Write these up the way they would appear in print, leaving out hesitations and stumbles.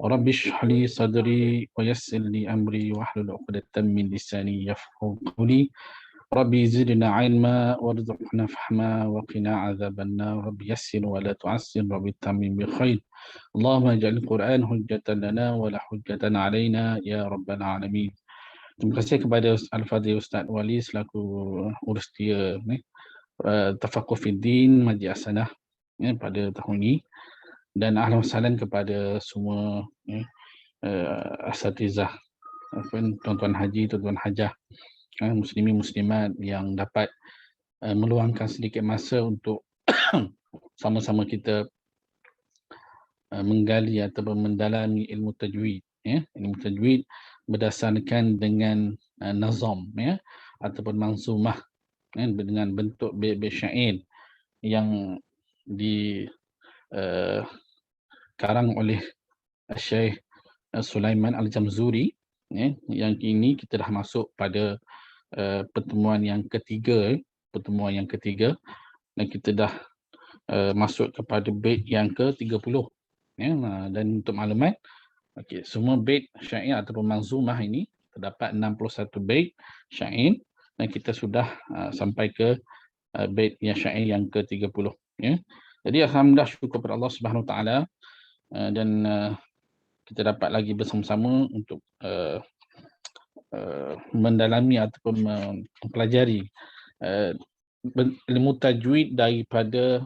رب اشرح لي صدري ويسر لي أمري واحلل عقدة من لساني يفقهوا قولي ربي زدنا علما وارزقنا فهما وقنا عذاب النار رب يسر ولا تعسر رب تمم بخير اللهم اجعل القرآن حجة لنا ولا حجة علينا يا رب العالمين. Terima kasih kepada Al-Fadhil Ustaz Wali selaku urus dia Tafakuh Fiddin Majlis Hasanah pada tahun ini, dan ahlan wa sahlan kepada semua asatizah, tuan-tuan haji, tuan-tuan hajah, muslimin muslimat yang dapat meluangkan sedikit masa untuk sama-sama kita menggali atau mendalami ilmu tajwid. Ilmu tajwid berdasarkan dengan nazam ataupun mansumah dengan bentuk bait-bait syair yang dikarang oleh Syekh Sulaiman Al-Jamzuri. Yang ini kita dah masuk pada pertemuan yang ketiga, dan kita dah masuk kepada bait yang ke-30. Dan untuk maklumat, semua bait syair ataupun manzumah ini terdapat 61 bait syair, dan kita sudah sampai ke bait yang syair yang ke-30. Jadi alhamdulillah, syukur kepada Allah Subhanahu Wa Taala, dan kita dapat lagi bersama-sama untuk mendalami ataupun mempelajari ilmu tajwid daripada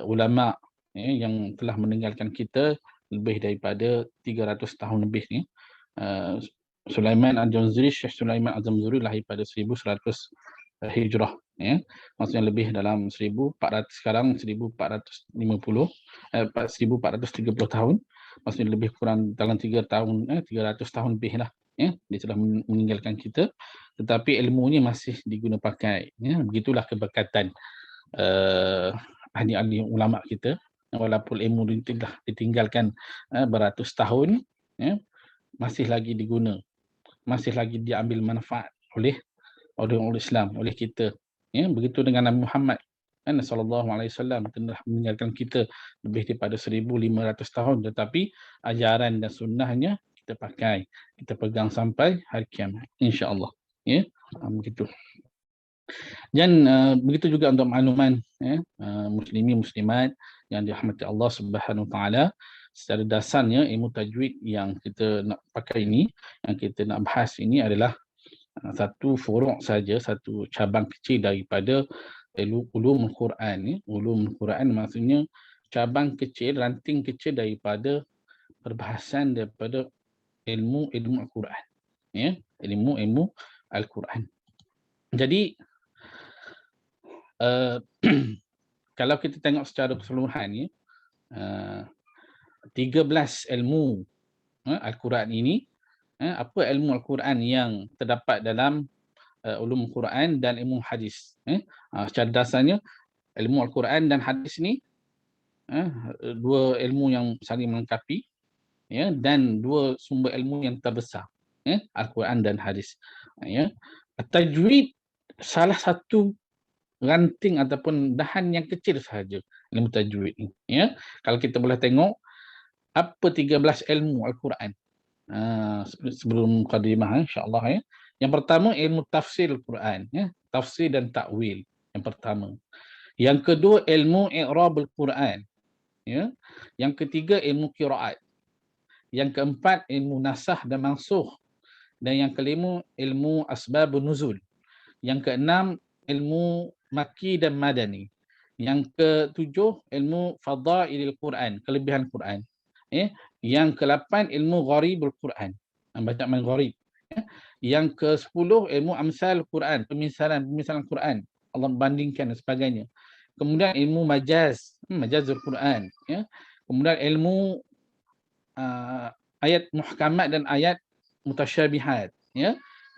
ulama yang telah meninggalkan kita lebih daripada 300 tahun lebih ni. Sulaiman Al-Jamzuri, Syekh Sulaiman Al-Jamzuri lahir pada 1100 Hijrah, maksudnya lebih dalam 1400, sekarang 1450, 1430 tahun, maksudnya lebih kurang dalam 300 tahun lebih lah. Dia telah meninggalkan kita, tetapi ilmunya masih diguna pakai. Begitulah keberkatan ahli-ahli ulama kita, walaupun ilmu telah ditinggalkan beratus tahun, masih lagi diguna, masih lagi diambil manfaat oleh Islam, oleh kita. Begitu dengan Nabi Muhammad sallallahu alaihi wasallam telah meninggalkan kita lebih daripada 1500 tahun, tetapi ajaran dan sunnahnya kita pakai, kita pegang sampai hari kiamat, insya-Allah. Begitu. Dan begitu juga untuk makluman muslimin muslimat yang dirahmati Allah Subhanahu Wa Taala, secara dasarnya ilmu tajwid yang kita nak pakai ini, yang kita nak bahas ini adalah satu furu' saja, satu cabang kecil daripada ulumul Quran. Ulumul Quran maksudnya cabang kecil, ranting kecil daripada perbahasan daripada ilmu Al-Quran. Ilmu Al-Quran. Jadi kalau kita tengok secara keseluruhan 13 ilmu Al-Quran ini, apa ilmu Al-Quran yang terdapat dalam ulum Quran dan ilmu hadis. Secara dasarnya ilmu Al-Quran dan hadis ni dua ilmu yang saling melengkapi, dan dua sumber ilmu yang terbesar, Al-Quran dan hadis. Tajwid salah satu ranting ataupun dahan yang kecil sahaja ilmu tajwid ni. Kalau kita boleh tengok apa 13 ilmu Al-Quran, sebelum mukadimah insya-Allah. Yang pertama ilmu tafsir Al-Quran, tafsir dan takwil yang pertama. Yang kedua ilmu i'rab Al-Quran, yang ketiga ilmu qiraat. Yang keempat ilmu nasakh dan mansukh, dan yang kelima ilmu asbabun nuzul. Yang keenam ilmu Makki dan Madani. Yang ketujuh ilmu Fadailil Quran, kelebihan Quran. Yang ke-8 ilmu Gharibul Quran, bacaan gharib. Yang ke-10 ilmu Amsal Quran, pemisalan Quran, Allah bandingkan dan sebagainya. Kemudian ilmu Majazul Quran. Kemudian ilmu ayat muhkamat dan ayat mutasyabihat.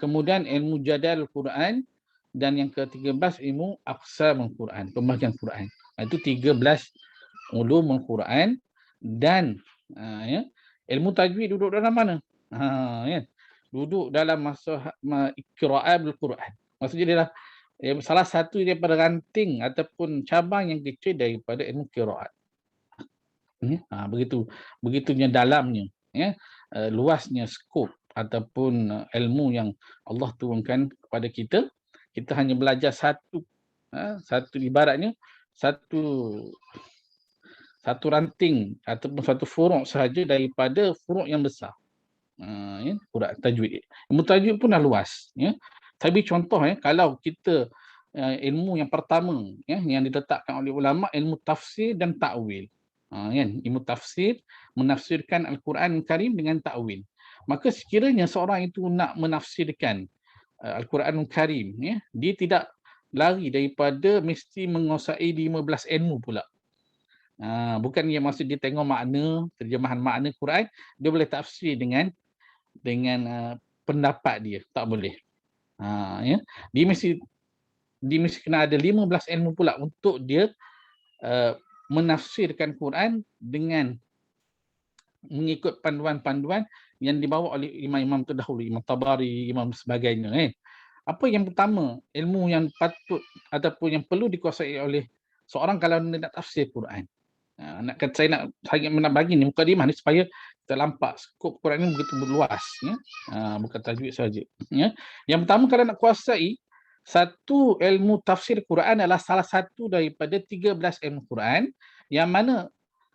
Kemudian ilmu Jadal Quran. Dan yang ke-13 ilmu Aqsamul Quran, pembahagian Quran. Itu 13 ulumul Quran. Dan ilmu tajwid duduk dalam mana? Duduk dalam masa qiraat Al-Quran. Maksudnya dia salah satu daripada ranting ataupun cabang yang kecil daripada ilmu qiraat. Begitunya dalamnya. ya, luasnya skop ataupun ilmu yang Allah turunkan kepada kita. Kita hanya belajar satu ibaratnya satu ranting ataupun satu furuk sahaja daripada furuk yang besar. Ya, Quran tajwid. Ilmu tajwid pun dah luas, ya. Tapi contoh, kalau kita ilmu yang pertama, yang diletakkan oleh ulama, ilmu tafsir dan takwil. Kan, ilmu tafsir, menafsirkan Al-Quran Karim dengan takwil. Maka sekiranya seorang itu nak menafsirkan Al-Quran Karim, dia tidak lari daripada mesti menguasai 15 ilmu pula. Bukan yang maksud dia tengok makna, terjemahan makna Quran, dia boleh tafsir dengan pendapat dia, tak boleh. Ya. Dia mesti kena ada 15 ilmu pula untuk dia menafsirkan Quran dengan mengikut panduan-panduan yang dibawa oleh imam-imam terdahulu, Imam Tabari, imam sebagainya. Apa yang pertama, ilmu yang patut ataupun yang perlu dikuasai oleh seorang kalau nak tafsir Quran. Saya nak bagi ni mukadimah ni supaya kita nampak skop Quran ni begitu luas, ya. Bukan tajwid saja, ya. Yang pertama, kalau nak kuasai satu ilmu tafsir Quran adalah salah satu daripada 13 ilmu Quran, yang mana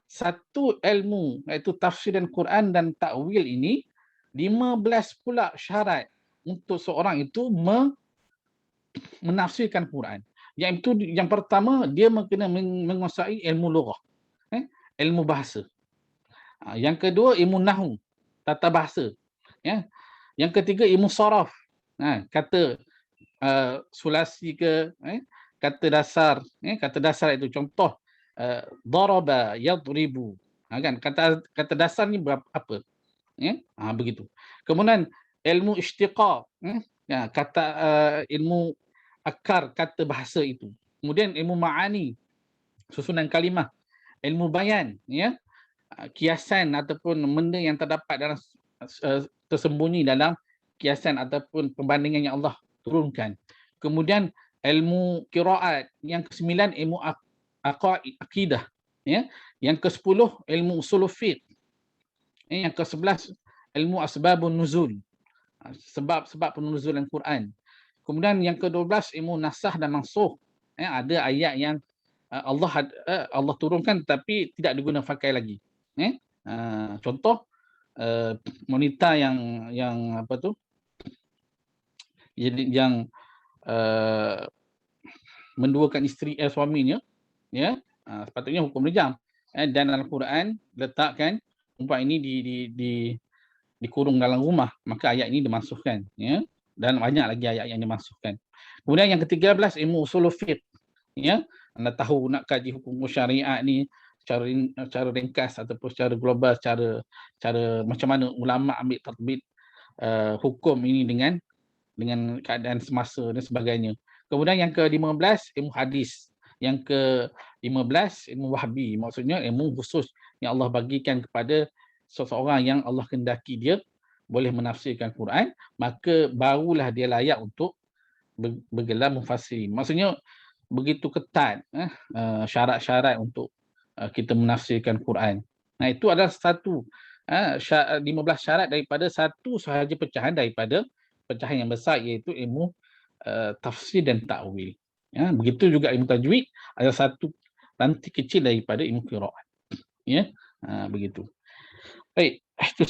satu ilmu iaitu tafsir dan Quran dan takwil ini 15 pula syarat untuk seorang itu menafsirkan Quran. Yang pertama, dia kena menguasai ilmu lughah, ilmu bahasa. Yang kedua, ilmu nahwu, tata bahasa. Ya. Yang ketiga, ilmu saraf. Kata sulasi ke, kata dasar. Kata dasar itu contoh, daraba, yadribu. Kan kata dasar ni apa? Begitu. Kemudian ilmu istiqaq, kata ilmu akar kata bahasa itu. Kemudian ilmu ma'ani, susunan kalimah, ilmu bayan, ya, kiasan ataupun benda yang terdapat dalam tersembunyi dalam kiasan ataupun perbandingan yang Allah turunkan. Kemudian ilmu qiraat, yang ke-9 ilmu akidah, ya. Yang ke-10 ilmu usul fiqh. Yang ke-11 ilmu asbabun nuzul, sebab penuzulan Quran. Kemudian yang ke-12 ilmu nasah dan mansukh. Ada ayat yang Allah turunkan tapi tidak diguna pakai lagi. Contoh wanita yang apa tu? Yang menduakan isteri suaminya, ya, sepatutnya hukum rejam. Dan Al-Quran letakkan perempuan ini dikurung dalam rumah, maka ayat ini dimasukkan, ya. Dan banyak lagi ayat yang dimasukkan. Kemudian yang ke-13 ilmu usul fiqh, ya. Anda tahu nak kaji hukum syariat ni secara ringkas ataupun secara global, secara macam mana ulama ambil tatbik hukum ini dengan keadaan semasa dan sebagainya. Kemudian yang ke-15 ilmu hadis. Yang ke-15 ilmu wahbi, maksudnya ilmu khusus yang Allah bagikan kepada seseorang yang Allah kendaki dia boleh menafsirkan Quran, maka barulah dia layak untuk bergelar mufassir. Maksudnya begitu ketat syarat-syarat untuk kita menafsirkan Quran. Itu adalah 15 syarat daripada satu sahaja pecahan daripada pecahan yang besar, iaitu ilmu tafsir dan takwil. Begitu juga ilmu tajwid adalah satu ranti kecil daripada ilmu qiraat. Ya, begitu. Baik, itu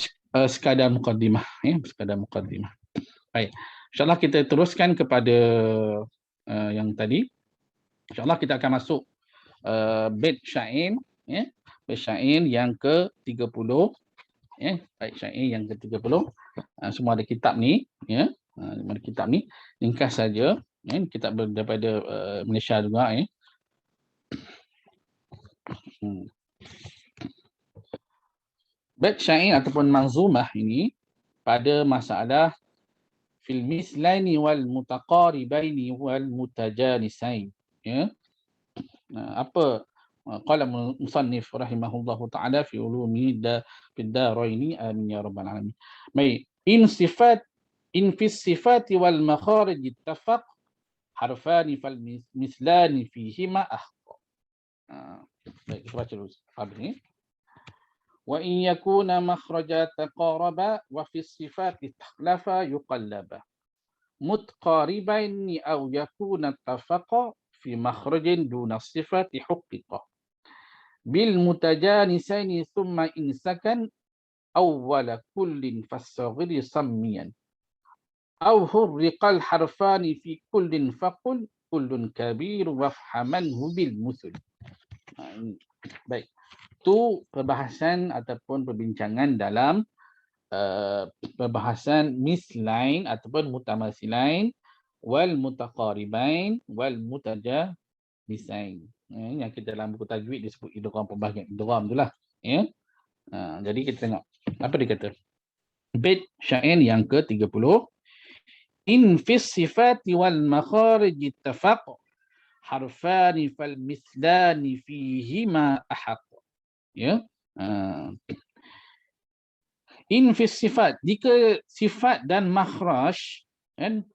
sekadar mukadimah, sekadar mukadimah. Baik, insya-Allah kita teruskan kepada yang tadi. Insya-Allah kita akan masuk bait syair, bait syair yang ke-30, bait syair yang ke-30. Semua ada kitab ni, ada kitab ni, ringkas saja, kitab daripada Malaysia juga, Bait syair ataupun manzumah ini pada masalah fil mislaini wal mutaqaribaini wal mutajanisain. Apa qala musannif rahimahullahu taala fi ulumi fid daraini, amin ya rabbal alamin. Baik, in fi sifati wal makharij ittafaq harfani fal mislani fihima akhta. Baik, kita baca dulu habis ni. Wa in yakuna makhraja taqaraba wa fi sifati takhlafa yuqallaba. Mutqaribaini aw yakuna tafaqa fi makhrajin duna sifati huqiqa. Bil mutajanisaini thumma insakan awwala kullin fas-saghiri sammiyan. Aw hurriqal harfani fi kullin faqul kullun kabir wafhamanhu bil musul. Baik. Itu perbahasan ataupun perbincangan dalam perbahasan mislain ataupun mutamasilain wal mutaqaribain wal mutajanisain. Yang kita dalam buku tajwid disebut idgham, pembahagian idgham itulah. Ya. Jadi kita tengok apa dia kata. Bait syair yang ke-30. In fis sifati wal makharij ittafaq harfani fal mislani fihima ahaq. Ya. In fis sifat, jika sifat dan makhraj, kan,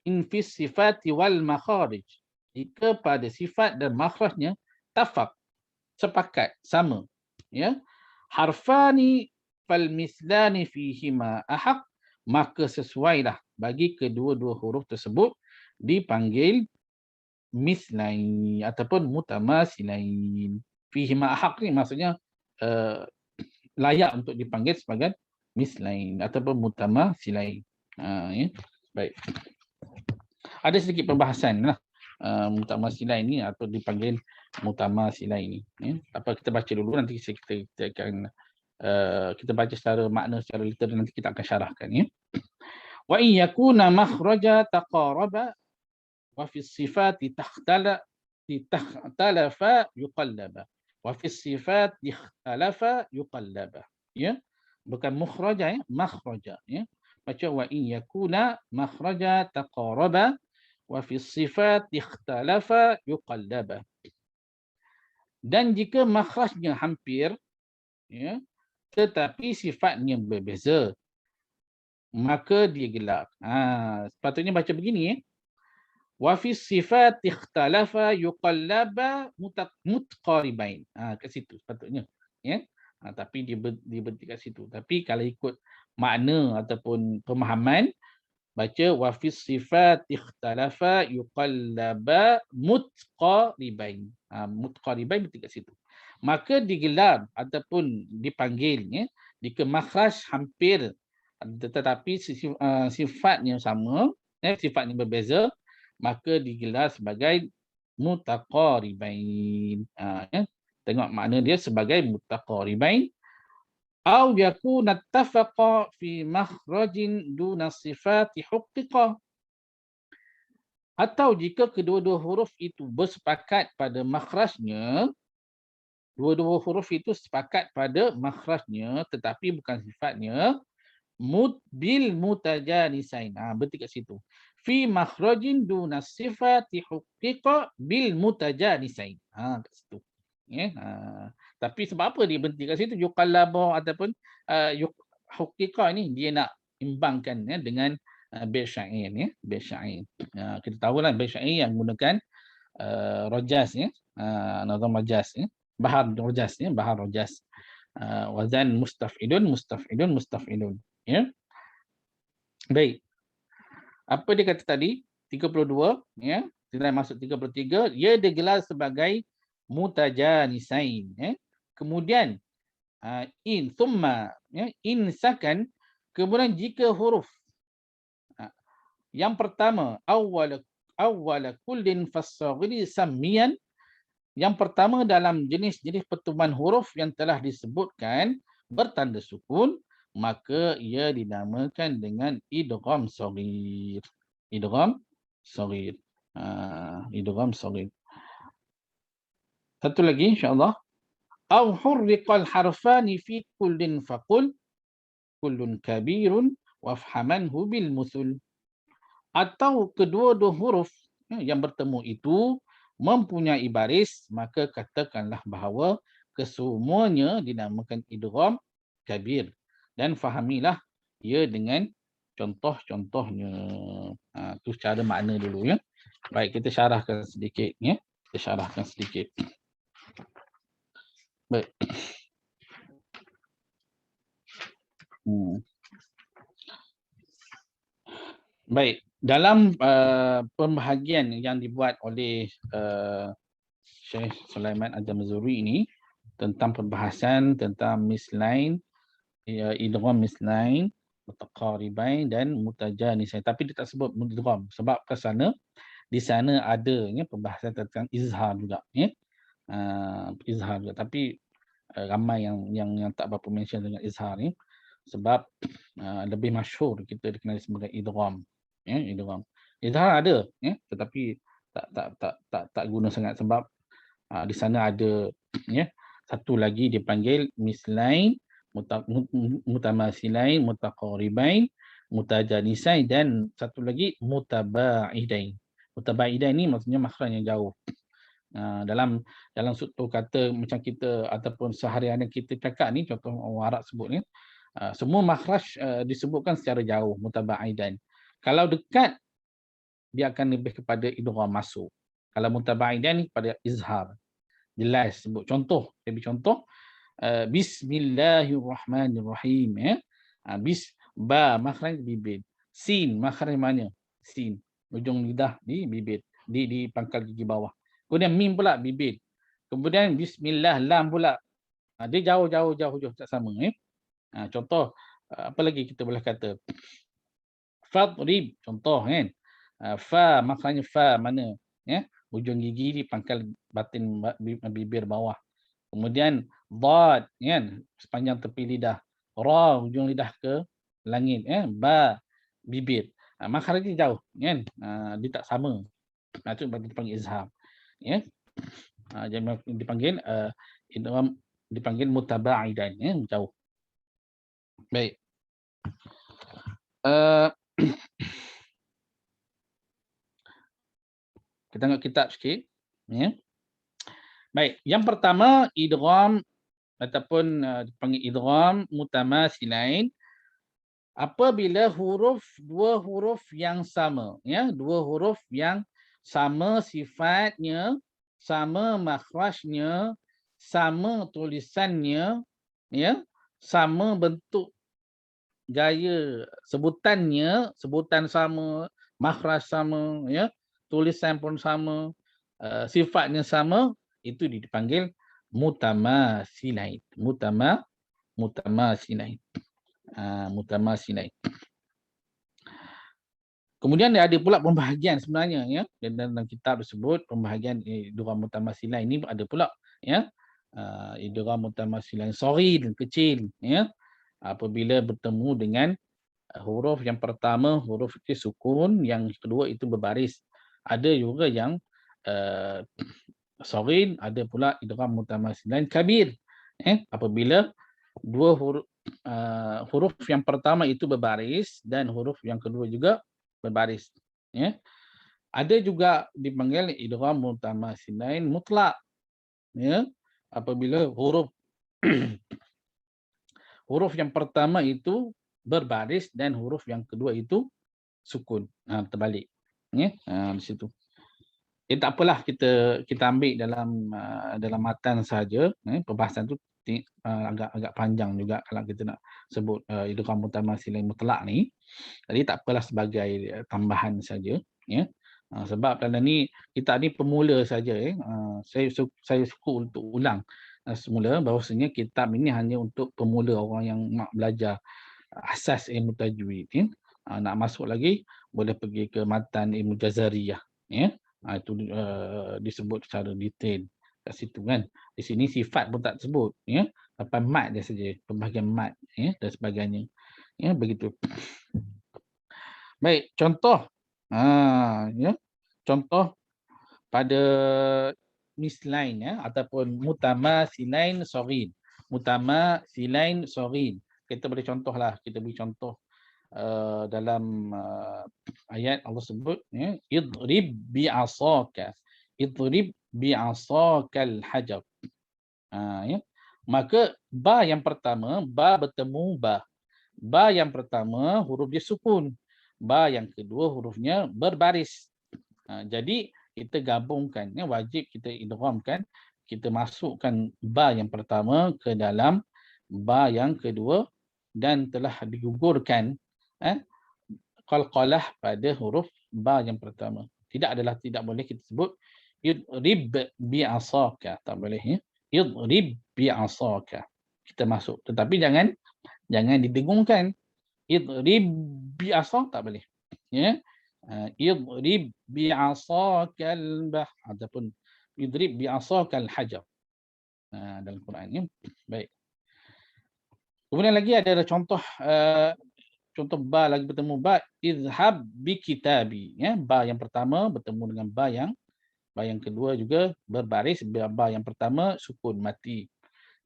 in fis sifati wal makharij, jika pada sifat dan makhrajnya tafaq, sepakat, sama, ya, harfani fal mislani fihima ahaq, maka sesuailah bagi kedua-dua huruf tersebut dipanggil mislain ataupun mutamasilain. Fihima ahaq ni maksudnya layak untuk dipanggil sebagai mislain ataupun mutamasilain. Ya. Baik. Ada sedikit perbahasan lah mutamasilain ni atau dipanggil mutamasilain ni. Ya. Apa kita baca dulu, nanti kita akan kita baca secara makna secara literal, nanti kita akan syarahkan, ya. Wa in yakuna makhraja taqaraba wa fi sifati takhtalafa yuqallaba. Wa fi sifati ikhtalafa yuqallaba. Ya. Bukan mukhraja, ya, makhraja, ya. Baca wa in yakuna makhraja taqaraba wa fi sifat ikhtalafa yuqallaba. Dan jika makhrajnya hampir, ya, tetapi sifatnya berbeza, maka dia gelar. Sepatutnya baca begini, ya. Wa fi sifat ikhtalafa yuqallaba mutqaribain. Kat situ sepatutnya, ya. Tapi dia berhenti kat situ. Tapi kalau ikut makna ataupun pemahaman, baca wa fi sifat ikhtalafa yuqallaba mutqaribain. Mutqaribain berhenti kat situ. Maka digelar ataupun dipanggilnya jika makhraj hampir tetapi sifatnya sama, sifatnya berbeza, maka digelar sebagai mutaqaribain. Ya. Tengok makna dia sebagai mutaqaribain. Au yakuna ittafaqa fi makhrajin duna sifati huqiqa. Atau jika kedua-dua huruf itu bersepakat pada makhrajnya, dua-dua huruf itu sepakat pada makhrajnya tetapi bukan sifatnya, bil mutajanisain. Berarti kat situ. Fi makhrajin duna sifati huqiqa bil mutajanisain. Kat situ. Ya. Tapi sebab apa dia berhenti kat situ? Yuqallaba ataupun huqiqa ni dia nak imbangkan, ya, dengan bait syair, ya, bait syair. Kita tahulah bait syair yang menggunakan rojas, ya, nazam rojas, ya, bahar rojas, ya, bahar rojas. Wazan mustaf'ilun mustaf'ilun mustaf'ilun, ya. Baik. Apa dia kata tadi? 32, ya. Kita masuk 33, ia digelar sebagai mutajanisain, ya. Kemudian in thumma, ya, in sakan, kemudian jika huruf yang pertama awwala kullin fas-saghiri sammiyan, yang pertama dalam jenis-jenis pertemuan huruf yang telah disebutkan bertanda sukun, maka ia dinamakan dengan idgham shaghir. Idgham shaghir. Idgham shaghir. Satu lagi insya-Allah. Au hurriqal harfani fi kullin faqul kullun kabirun wafhamanhu bil musul. Atau kedua-dua huruf yang bertemu itu mempunyai baris, maka katakanlah bahawa kesemuanya dinamakan idgham kabir, dan fahamilah ia dengan contoh-contohnya. Itu cara makna dulu, ya. Baik, kita syarahkan sedikit, ya. Kita syarahkan sedikit. Baik. Hmm. Baik, dalam pembahagian yang dibuat oleh Syekh Sulaiman Al-Jamazuri ini tentang perbahasan tentang misline, idgham misline, mutaqaribain dan mutajanisain. Tapi dia tak sebut idgham sebab ke sana di sana adanya perbahasan tentang izhar juga, ya. Izhar juga. Tapi ramai yang tak berapa mention dengan izhar ni sebab lebih masyhur kita dikenali sebagai idgham, ya, idgham. Izhar ada, ya, tetapi tak guna sangat sebab di sana ada ya satu lagi dipanggil mislain, mutamasilain, mutaqaribain, mutajanisain dan satu lagi mutabaidain. Mutabaidain ni maksudnya makhraj yang jauh. Dalam suatu kata macam kita ataupun sehari-hari kita cakap ni, contoh orang Arab sebut ni, semua makhraj disebutkan secara jauh, mutabaidan. Kalau dekat dia akan lebih kepada idgham masuk. Kalau mutabaidan ni kepada izhar. Jelas sebut contoh, saya beri contoh, bismillahirrahmanirrahim, ya. Ba makhraj bibir, sin makhraj mana? Sin, ujung lidah di bibir, di pangkal gigi bawah. Kemudian mim pula bibir. Kemudian bismillah lam pula. Dia jauh tak sama, ya. Contoh apa lagi kita boleh kata? Fadrib, contoh kan. Fa makhrajnya fa mana? Ya, ujung gigi di pangkal batin bibir bawah. Kemudian dad, kan, sepanjang tepi lidah. Ra, ujung lidah ke langit, ya. Ba, bibir. Makhraj dia jauh, kan. Dia tak sama. Itu dipanggil izhar, ya. Jadi dipanggil idgham, dipanggil mutabaidan, ya, jauh. Baik. Kita tengok kitab sikit, ya. Baik, yang pertama idgham ataupun dipanggil idgham mutamasilain apabila dua huruf yang sama, ya, dua huruf yang sama sifatnya, sama makhrajnya, sama tulisannya, ya, sama bentuk gaya sebutannya, sebutan sama, makhraj sama, ya, tulisan pun sama, sifatnya sama, itu dipanggil mutamasilain. Mutamasilain. Mutamasilain. Kemudian ada pula pembahagian sebenarnya, ya. Dalam kitab tersebut pembahagian idgham mutamasilain ini ada pula, ya. Idgham mutamasilain shaghir, kecil, ya. Apabila bertemu dengan huruf yang pertama huruf itu sukun, yang kedua itu berbaris. Ada juga yang shaghir, ada pula idgham mutamasilain kabir. Apabila dua huruf yang pertama itu berbaris dan huruf yang kedua juga berbaris, ya. Ada juga dipanggil idgham mutamasilain mutlak, ya. Apabila huruf huruf yang pertama itu berbaris dan huruf yang kedua itu sukun, terbalik, ya. Di situ. Tak apalah, kita ambil dalam matan saja, perbahasan tu agak panjang juga kalau kita nak sebut idgham mutamasilain mutlak ni. Jadi tak apalah, sebagai tambahan saja, ya. Sebab dalam ni kita ni pemula saja, saya suka untuk ulang semula bahawasanya kitab ini hanya untuk pemula, orang yang nak belajar asas ilmu tajwid, ya. Nak masuk lagi boleh pergi ke matan ilmu jazariyah, ya. Itu disebut secara detail kat situ, kan. Di sini sifat pun tak sebut, ya. Sampai mat dia saja, pembahagian mat, ya, dan sebagainya. Ya, begitu. Baik, contoh. Ya. Contoh pada mislain, ya, ataupun mutamasilain shaghir. Mutamasilain shaghir. Kita boleh contohlah, kita beri contoh dalam ayat Allah sebut, ya, idrib bi'asaka. Idrib bi'asakal hajar. Ya. Maka ba yang pertama, ba bertemu ba. Ba yang pertama huruf dia sukun. Ba yang kedua hurufnya berbaris. Jadi kita gabungkan, ya, wajib kita idghamkan, kita masukkan ba yang pertama ke dalam ba yang kedua dan telah digugurkan qalqalah pada huruf ba yang pertama. Tidak boleh kita sebut idrib bi'asaka, tak boleh ya. Idrib bi'asaka. Kita masuk, tetapi jangan didengungkan. Idrib bi'asa tak boleh. Ya. Idrib bi'asakal bah ataupun idrib bi'asakal hajar. Dalam Quran ya. Baik. Kemudian lagi ada contoh ba lagi bertemu ba, izhab bi kitabi ya. Ba yang pertama bertemu dengan ba yang kedua juga berbaris, ba yang pertama sukun mati.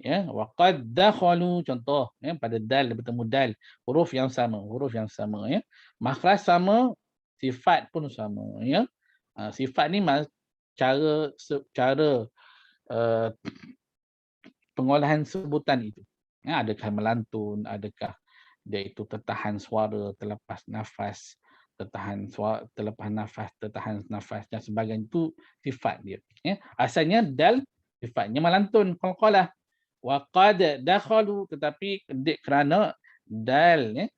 Ya, wa qad dakhalu contoh ya, pada dal bertemu dal, huruf yang sama ya. Makhraj sama, sifat pun sama ya. Sifat ni cara pengolahan sebutan itu. Ya, adakah melantun, adakah dia itu tertahan suara, terlepas nafas, tertahan nafas dan sebagainya, itu sifat dia. Ya. Asalnya dal sifatnya melantun, qalqalah. Wa qad dakhalu, tetapi kerana dal ya,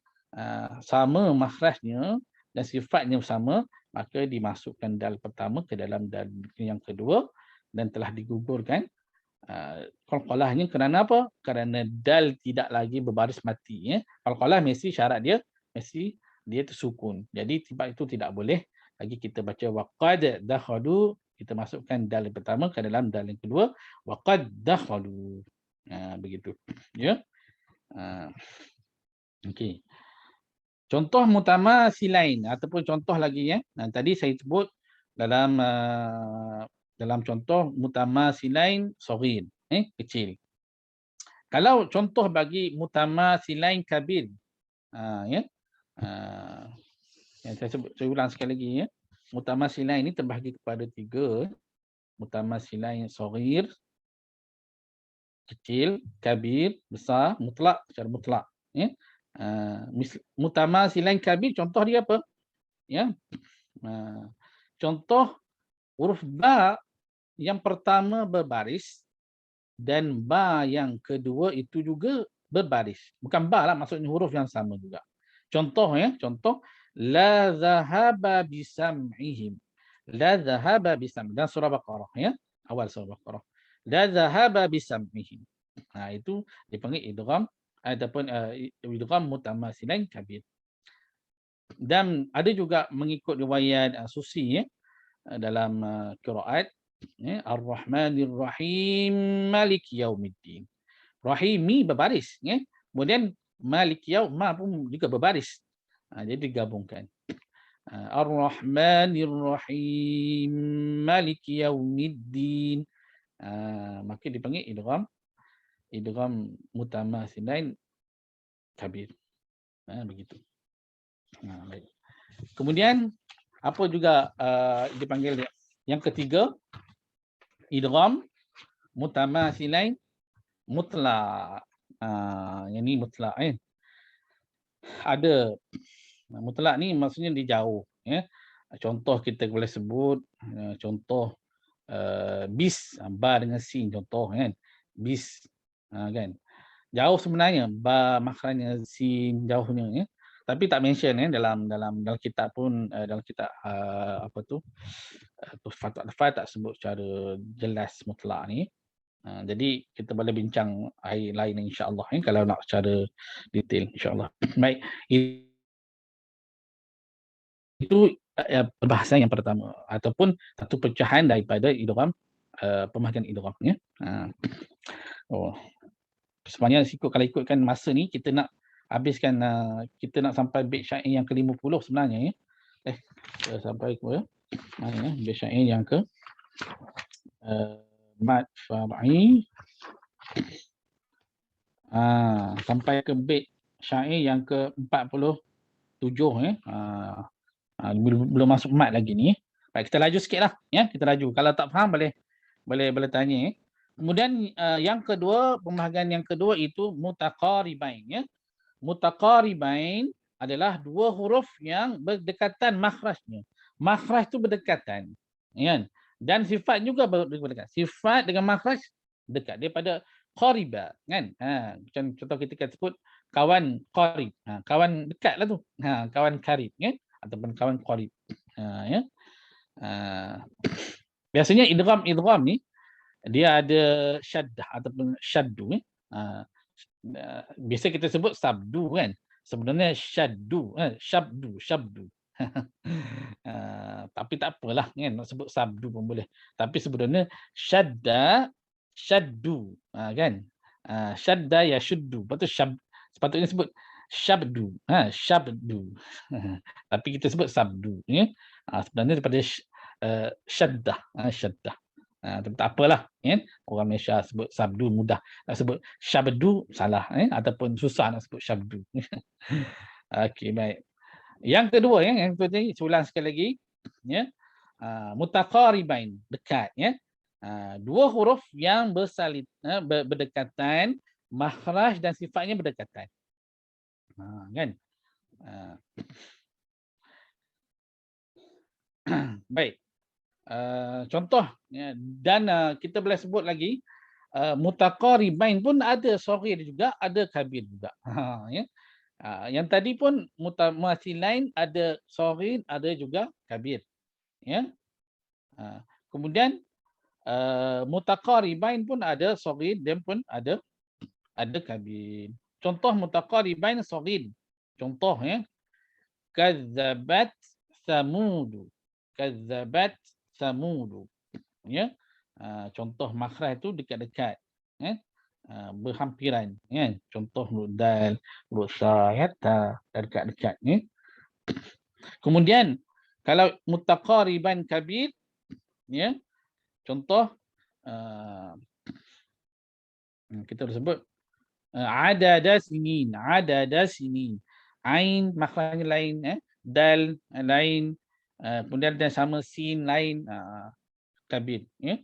sama makhrajnya dan sifatnya sama, maka dimasukkan dal pertama ke dalam dal yang kedua dan telah digugurkan. Qalqalahnya kerana apa? Kerana dal tidak lagi berbaris mati ya. Qalqalah mesti syarat dia tersukun. Jadi sebab itu tidak boleh lagi kita baca wa qad dakhalu, kita masukkan dal yang pertama ke dalam dal yang kedua, wa qad dakhalu. Begitu. Ya. Okey. Contoh mutamasilain ataupun contoh lagi ya. Tadi saya sebut dalam contoh mutamasilain saghir, kecil. Kalau contoh bagi mutamasilain kabir, ya. Yang saya ulang sekali lagi ya. Mutamasilain ini terbahagi kepada 3. Mutamasilain saghir, kecil, kabir, besar, mutlak, secara mutlak ya. Mutamasilain kabir contoh dia apa? Ya. Contoh huruf ba yang pertama berbaris dan ba yang kedua itu juga berbaris. Bukan ba lah, maksudnya huruf yang sama juga. Contoh ya, contoh la zahaba bisam'ihim. La zahaba bisam'ihim. Dan surah Baqarah ya, awal surah Baqarah. La zahaba bisam'ihim. Itu dipanggil idgham ataupun idgham mutamasilain kabir. Dan ada juga mengikut riwayat Susi ya, dalam qiraat ya, Ar-Rahmanir Rahim Maliki Yaumiddin. Rahimi berbaris ya. Kemudian Maliki Yaum ma pun juga berbaris. Jadi digabungkan. Ar-Rahmanir Rahim Maliki Yaumiddin. Maka dipanggil idgham mutamasilain kabir. Begitu. Baik. Kemudian apa juga dipanggil yang ketiga, idgham mutamasilain mutlaq. Yang ni mutlaq kan. Ada mutlaq ni maksudnya dia jauh ya. Contoh kita boleh sebut contoh bis, ba dengan sin contoh kan. Bis kan. Jauh sebenarnya ba makhrajnya, sin jauhnya ya. Tapi tak mention dalam kitab pun, dalam kitab apa tu Tuhfatul Atfal tak sebut secara jelas mutlak ni. Jadi kita boleh bincang hari lain insya-Allah kalau nak secara detail insya-Allah. Baik. Itu perbahasan yang pertama ataupun satu pecahan daripada idgham, pembahagian idgham ya. Sebenarnya kalau ikutkan masa ni kita nak habiskan, kita nak sampai bait syair yang ke-50 sebenarnya ya. Sampai ke mana bait syair yang ke mad far'i. Sampai ke bait syair yang ke-47 ya. Belum masuk mad lagi ni. Baik, kita laju sikitlah ya, kita laju. Kalau tak faham boleh tanya ya. Kemudian yang kedua, pembahagian yang kedua itu mutaqaribain ya. Mutaqaribain adalah dua huruf yang berdekatan makhrajnya. Makhraj itu berdekatan. Ya. Dan sifat juga berdekatan. Sifat dengan makhraj dekat daripada qariba kan. Contoh kita sebut kawan qarib. Kawan dekatlah tu. Kawan qarib ya, ataupun kawan qarib. Ya. Biasanya idgham ni dia ada syaddah ataupun syaddu ya. Biasa kita sebut sabdu kan. Sebenarnya syaddu, syabdu. Tapi tak apalah kan, nak sebut sabdu pun boleh. Tapi sebenarnya syaddu kan. Syadda ya syuddu. Sepatutnya sebut syabdu. Syabdu. Tapi kita sebut sabdu ya. Sebenarnya daripada syaddah, syaddah. Tapi tak apalah kan. Orang Malaysia sebut sabdu mudah. Nak sebut syabdu salah ataupun susah nak sebut syabdu. Okey, baik. Yang kedua yang tadi saya ulang sekali lagi ya. Mutaqaribain, dekat ya. Dua huruf yang berdekatan, makhraj dan sifatnya berdekatan. Kan? Baik. Contoh ya, dan kita boleh sebut lagi mutaqaribain pun ada saghir juga, ada kabir juga. Ya. Yang tadi pun mutamatsilain ada saghir, ada juga kabir. Ya. Kemudian mutaqaribain pun ada saghir dan pun ada kabir. Contoh mutaqaribain saghir. Contoh ya. Kazzabat Samud. Kazzabat Samud. Ya. Contoh makhraj itu dekat-dekat. Ya. Berhampiran ya. Contoh huruf dal, huruf sa, ya, ta, dekat-dekat ya. Kemudian kalau mutaqariban kabir ya. Contoh kita sebut adada sinin, ain makhrajnya lain dal lain, kemudian dan sama sin lain, kabir ya.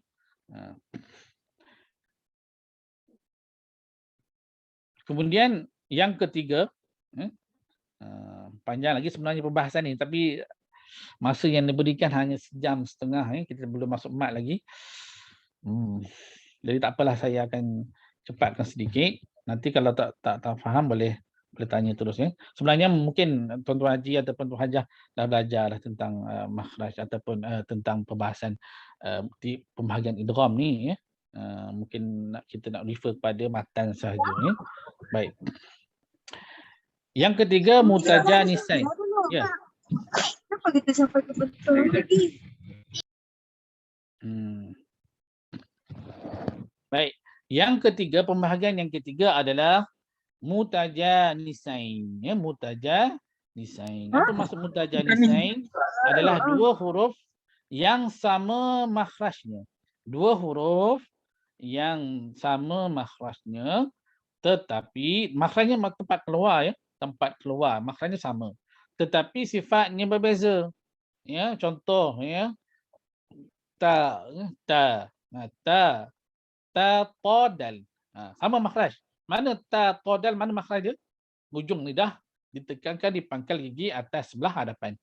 Kemudian yang ketiga, panjang lagi sebenarnya perbahasan ni, tapi masa yang diberikan hanya 1.5 jam ya, kita belum masuk mat lagi. Jadi tak apalah, saya akan cepatkan sedikit. Nanti kalau tak faham boleh tanya terus ya. Sebenarnya mungkin tuan-tuan haji ataupun tuan hajah dah belajar tentang makhraj ataupun tentang perbahasan di pembahagian idgham ni ya. Mungkin kita nak refer kepada matan sahaja ya. Baik. Yang ketiga mutajanisain. Ya. Kenapa kita sampai ke betul lagi? Baik. Yang ketiga, pembahagian yang ketiga adalah mutajanisain. Ya, mutajanisain. Apa maksud mutajanisain? Adalah dua huruf yang sama makhrajnya. Dua huruf yang sama makhrajnya, tetapi makhrajnya tempat keluar ya, tempat keluar makhrajnya sama. Tetapi sifatnya berbeza. Ya, contoh ya. Ta, tadal. Sama makhraj. Mana tadal, mana makhraj dia? Hujung lidah ditekankan di pangkal gigi atas sebelah hadapan.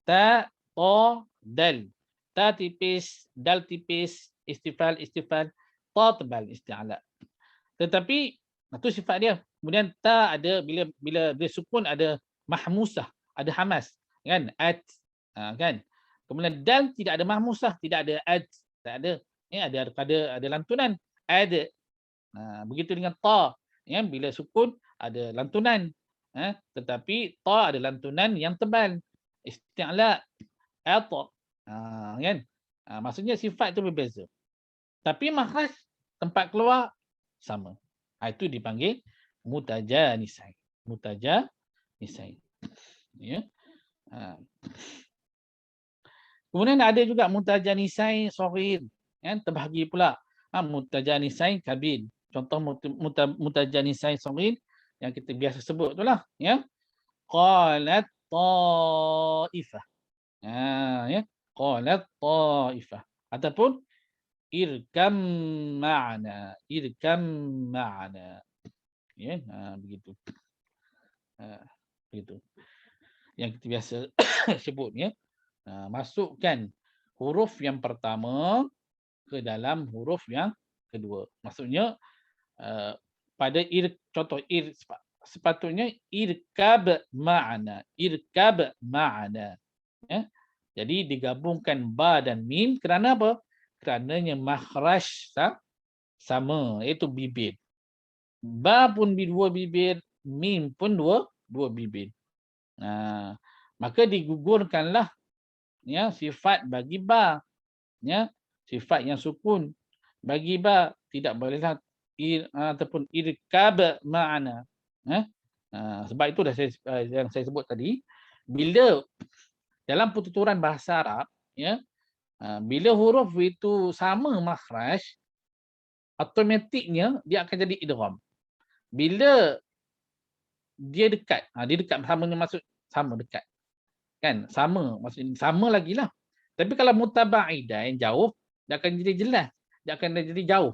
Tadal. Ta tipis, dal tipis, istifal, ta tebal, isti'ala. Tetapi itu sifat dia. Kemudian ta ada bila sukun ada mahmusah, ada hamas, kan? Kan? Kemudian dal tidak ada mahmusah, tidak ada tak ada. Ya, ada lantunan. Ada. Begitu dengan ta. Ya, bila sukun ada lantunan. Tetapi ta ada lantunan yang tebal. Isti'la, ata. Kan? Maksudnya sifat itu berbeza. Tapi makhraj tempat keluar sama. Itu dipanggil mutajanisain. Mutajanisain. Ya. Kemudian ada juga mutajanisain shaghir. Kan, terbahagi pula. Mutajanisain kabir. Contoh mutajanisain shaghir yang kita biasa sebut itulah ya. Qalat ta'ifah. Ya, qalat ta'ifah. Ataupun irkam ma'ana. Ya, begitu. Begitu. Yang kita biasa sebut ya. Masukkan huruf yang pertama ke dalam huruf yang kedua. Maksudnya pada contoh sepatutnya irkab ma'ana. Irkab ma'ana. Ya. Jadi digabungkan ba dan mim kerana apa? Kerananya makhraj sama, iaitu bibir. Ba pun dua bibir, mim pun dua bibir. Maka digugurkanlah ya sifat bagi ba, ya sifat yang sukun bagi ba, tidak bolehlah ataupun irkab ma'ana. Sebab itu dah yang saya sebut tadi, bila dalam pertuturan bahasa Arab, ya, bila huruf itu sama makhraj, automatiknya dia akan jadi idgham. Bila dia dekat, dia dekat samanya maksud sama dekat. Kan? Sama, maksudnya sama lagi lah. Tapi kalau mutabaidah yang jauh, dia akan jadi jelas. Dia akan jadi jauh.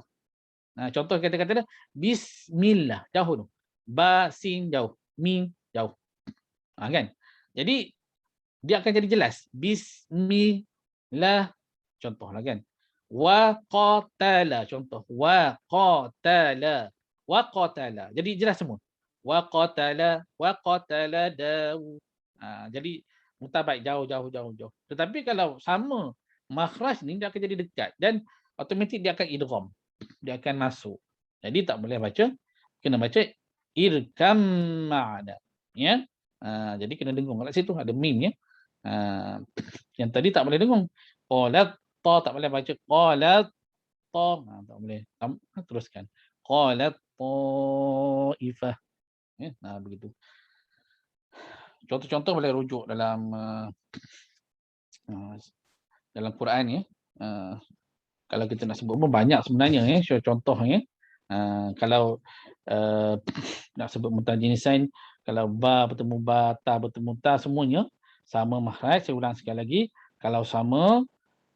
Contoh kata-kata dia, bismillah, jauh tu. Ba, sin, jauh. Mim, jauh. Kan? Jadi, dia akan jadi jelas. Bismillah, contohlah kan. Wa qatala, contoh. Wa qatala. Wa qatala. Jadi jelas semua. Wa qatala Daud. Jadi mutabaik jauh. Tetapi kalau sama makhraj ni dia akan jadi dekat dan automatik dia akan idgham. Dia akan masuk. Jadi tak boleh baca, kena baca irkam ma'ana. Ya. Jadi kena dengung. Kat situ ada mim ya. Yang tadi tak boleh dengung. Qalat ta tak boleh baca qalat ta. Tak boleh. Teruskan. Qalat taifah. Ya, begitu. Contoh-contoh boleh rujuk dalam Quran ya. Kalau kita nak sebut pun banyak sebenarnya ya contohnya. Kalau nak sebut mutajinisain, kalau ba bertemu ba, ta bertemu ta, semuanya sama makhraj. Saya ulang sekali lagi, kalau sama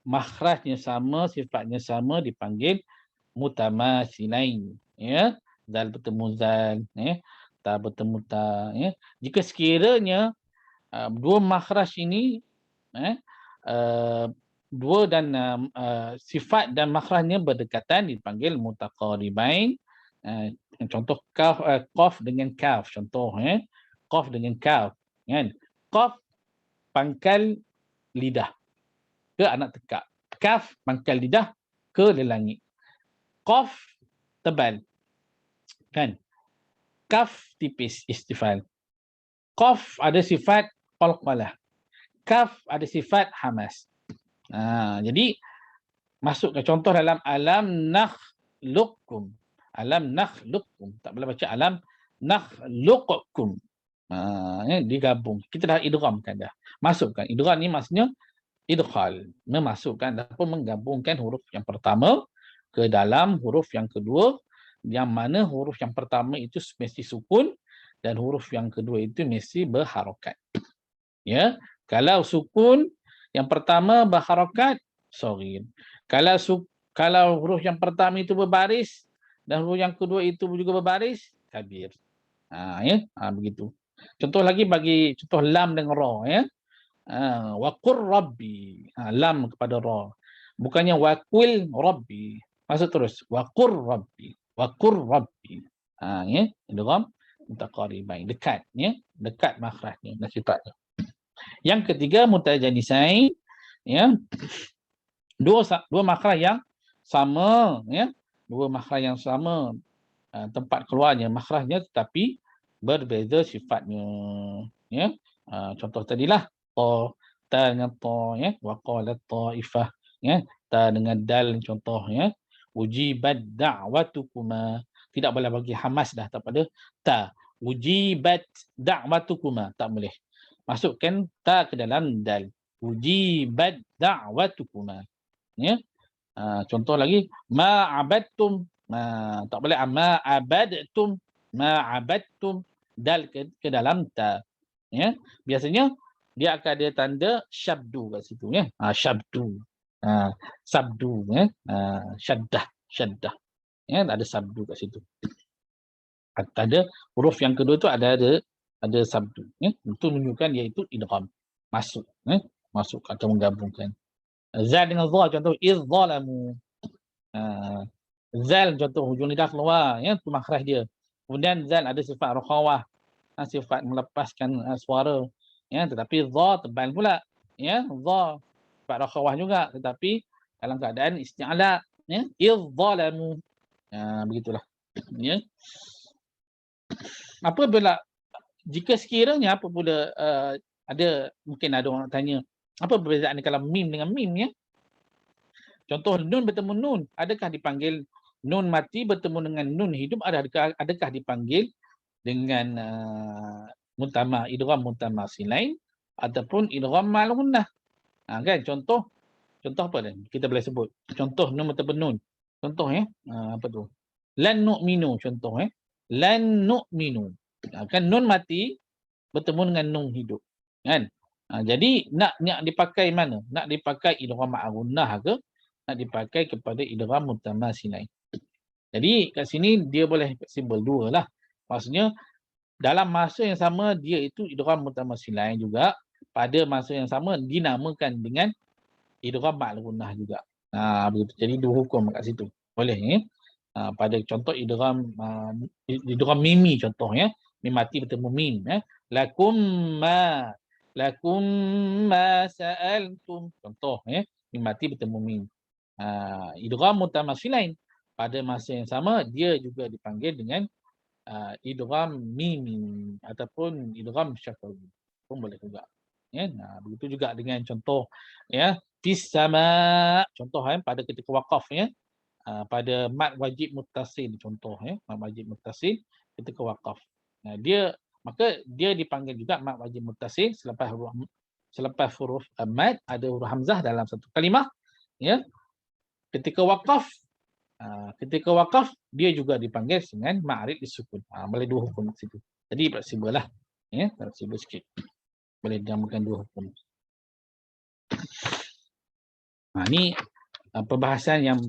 makhrajnya sama, sifatnya sama, dipanggil mutamatsilain ya. Zal bertemu zal ya, ta bertemu ta ya. Jika sekiranya dua makhraj ini dua dan sifat dan makhrajnya berdekatan, dipanggil mutaqaribain. Contoh qaf dengan kaf, contoh qaf dengan kaf kan. Qaf pangkal lidah ke anak tekak, kaf pangkal lidah ke lelangit. Qaf tebal kan, kaf tipis istifal. Qaf ada sifat qalqalah, kaf ada sifat hamas. Jadi masukkan contoh dalam alam nakhluqkum. Alam nakhluqkum. Tak boleh baca alam nakhluqkum. Digabung. Kita dah idghamkan dah. Masukkan. Idgham ni maksudnya idkhal. Memasukkan ataupun menggabungkan huruf yang pertama ke dalam huruf yang kedua, yang mana huruf yang pertama itu mesti sukun dan huruf yang kedua itu mesti berharakat. Ya, kalau sukun yang pertama berharakat, shaghir. Kalau huruf yang pertama itu berbaris dan huruf yang kedua itu juga berbaris, kabir. Begitu. Contoh lagi bagi contoh lam dengan ra ya. Wa qur rabbi. Lam kepada ra. Bukannya wa qul rabbi. Maksud terus wa qur rabbi. Wa qur rabbi. Ya, idgham mutaqaribain, dekat ya, dekat makhrajnya dan sifatnya. Yang ketiga mutajanisain ya. Dua makhraj yang sama ya. Dua makhraj yang sama, tempat keluarnya makhrajnya tetapi berbeza sifatnya ya. Contoh tadilah ta dengan ta ya, wa qalat taifah ya, ta dengan dal contoh ya. Ujibat da'watukuma, tidak boleh bagi hamas dah pada ta. Ujibat da'watukuma, tak boleh. Masukkan ta ke dalam dal. Ujibat da'watukuma ya. Contoh lagi ma'abadtum, tak boleh ma'abadtum, ma'abadtum, dal ke dalam ta ya. Biasanya dia akan ada tanda syabdu kat situ ya. Syabdu, sabdu ya. Syaddah ya, ada sabdu kat situ. Ada huruf yang kedua tu ada sabdu ya. Itu menunjukkan iaitu idgham, masuk ya. Masuk atau menggabungkan. Zal dengan dha, contoh izzalamu. Zal contoh hujung lidah keluar ya, tu makhraj dia. Kemudian zal ada sifat rakhawah, sifat melepaskan suara, ya, tetapi dha tebal pula, ya, dha sifat rakhawah juga tetapi dalam keadaan isti'la, ya, idh-dhalamu. Begitulah, ya. Apabila jika sekiranya apabila ada mungkin ada orang tanya, apa perbezaan kalau mim dengan mim, ya? Contoh nun bertemu nun, adakah dipanggil nun mati bertemu dengan nun hidup, adakah dipanggil dengan muntama idgham muntamatsilain ataupun idgham ma'al gunnah? Kan contoh apa ni? Kita boleh sebut. Contoh nun bertemu nun. Contoh, ya. Apa tu? Lan nu'minu contoh, Lan nu'minu. Kan nun mati bertemu dengan nun hidup. Kan? Jadi nak dipakai mana? Nak dipakai idgham ma'al gunnah ke? Nak dipakai kepada idgham muntamatsilain. Jadi kat sini dia boleh fleksibel dua lah. Maksudnya dalam masa yang sama dia itu idgham muntamatsilain juga, pada masa yang sama dinamakan dengan idgham ma'al gunnah juga. Begitu. Jadi dua hukum kat situ. Boleh, ya. Pada contoh idgham mimi contoh, ya. Mim mati bertemu mim, ya. Lakum ma sa'altum contoh, ya. Mim mati bertemu mim. Idgham muntamatsilain pada masa yang sama dia juga dipanggil dengan idgham mimi ataupun idgham syafawi pun boleh juga, ya. Begitu juga dengan contoh, ya, fis sama contoh, pada ketika waqaf, ya, pada mad wajib muttasil contoh, ya, mad wajib muttasil ketika waqaf. Maka dia dipanggil juga mad wajib muttasil selepas huruf mad ada huruf hamzah dalam satu kalimah, ya. Ketika waqaf dia juga dipanggil dengan ma'rid disukun. Boleh dua hukum kat situ. Jadi fleksibel lah, ya, fleksibel sikit. Boleh dinamakan dua hukum. Ini perbahasan yang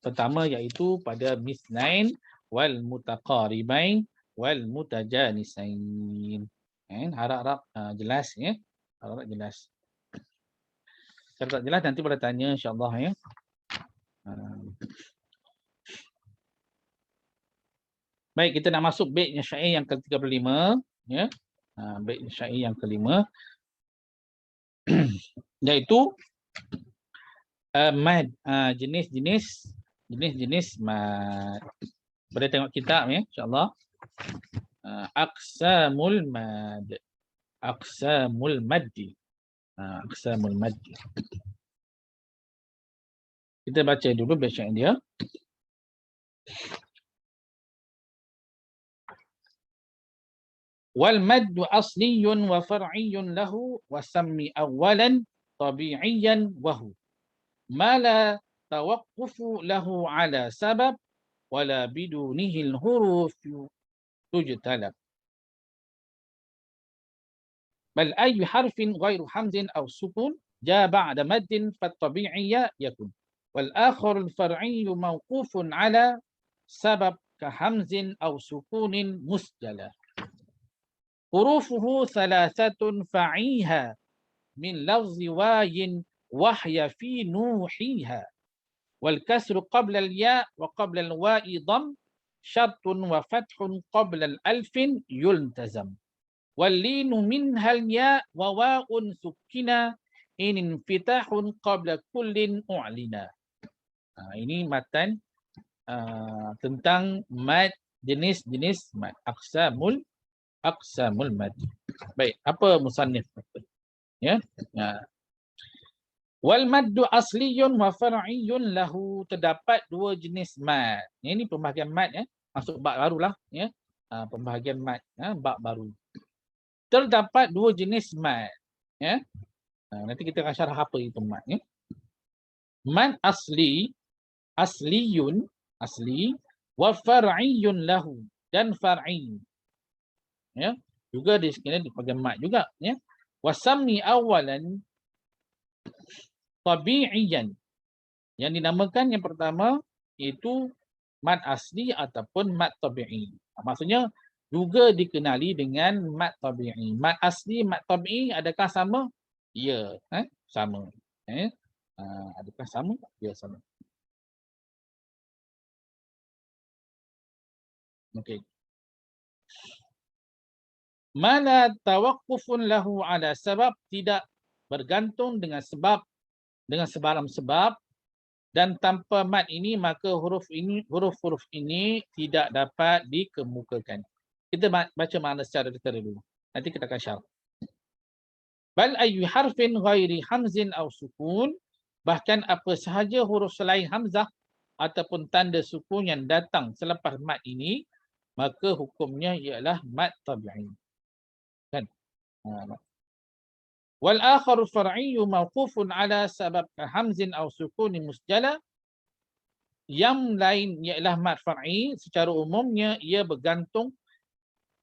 pertama iaitu pada misnain wal mutaqaribain wal mutajanisain. Harap-harap jelas, ya. Harap jelas. Kalau tak jelas nanti boleh tanya insya-Allah, ya. Baik, kita nak masuk bait syair yang ke-35, ya. Bait syair yang kelima iaitu mad, jenis-jenis mad. Boleh tengok kitab, ya, insya-Allah. Aqsamul mad. Aqsamul maddi. Aqsamul maddi. Kita baca dulu bait syair dia. Wal maddu asliyun wa far'iyyun lahu wa sammi awwalan tabi'iyyan wa hu ma la tawaqqufu lahu ala sabab wala bidunihi al-huruf tujtalab bal ayyu harfin ghairu hamzin aw sukun ja ba'da maddin fattabi'iyya yakun wal akhar al-far'iyyu mawqufun ala sabab ka hamzin aw sukunin musjala. Hurufuhu thalathatun fa'iha min lafzi wayin wahya fi nuhiha wal kasru qabla al-ya wa qabla al-wa'i dham syartun wa fathun qabla al-alfin yultazam wal linu minha al-ya wa wa'un sukkina in infitahun qabla kullin u'lina. Ini matan tentang mad, jenis-jenis mad, aqsamul mad. Baik, apa musannif kata? Ya. Wal maddu asliyun wa far'iyyun lahu, terdapat dua jenis mad. Ini pembahagian mad, ya. Masuk bab barulah, ya. Pembahagian mad, bab baru. Terdapat dua jenis mad, ya. Nanti kita akan syarah apa itu mad, ya. Mad asliyun wa far'iyyun lahu, dan far'i, ya, juga di sini dipanggil mad juga, ya. Wasammi awalan tabi'iyan, yang dinamakan yang pertama iaitu mad asli ataupun mad tabi'i. Maksudnya juga dikenali dengan mad tabi'i. Mad asli, mad tabi'i adakah sama? Ya, sama. Adakah sama? Ya, sama. Okey. Mana tawaqqufun lahu ala sebab, tidak bergantung dengan sebab, dengan sebarang sebab, dan tanpa mat ini maka huruf-huruf ini tidak dapat dikemukakan. Kita baca makna secara detail dulu. Nanti kita akan syarah. Bal ayyu harfin ghairi hamzin aw sukun, bahkan apa sahaja huruf selain hamzah ataupun tanda sukun yang datang selepas mat ini, maka hukumnya ialah mat tabi'i. Kan? Wal akharu far'iyyu mawqufun ala sabab hamzin aw sukunin musjala. Yang lain ialah mat far'i, secara umumnya ia bergantung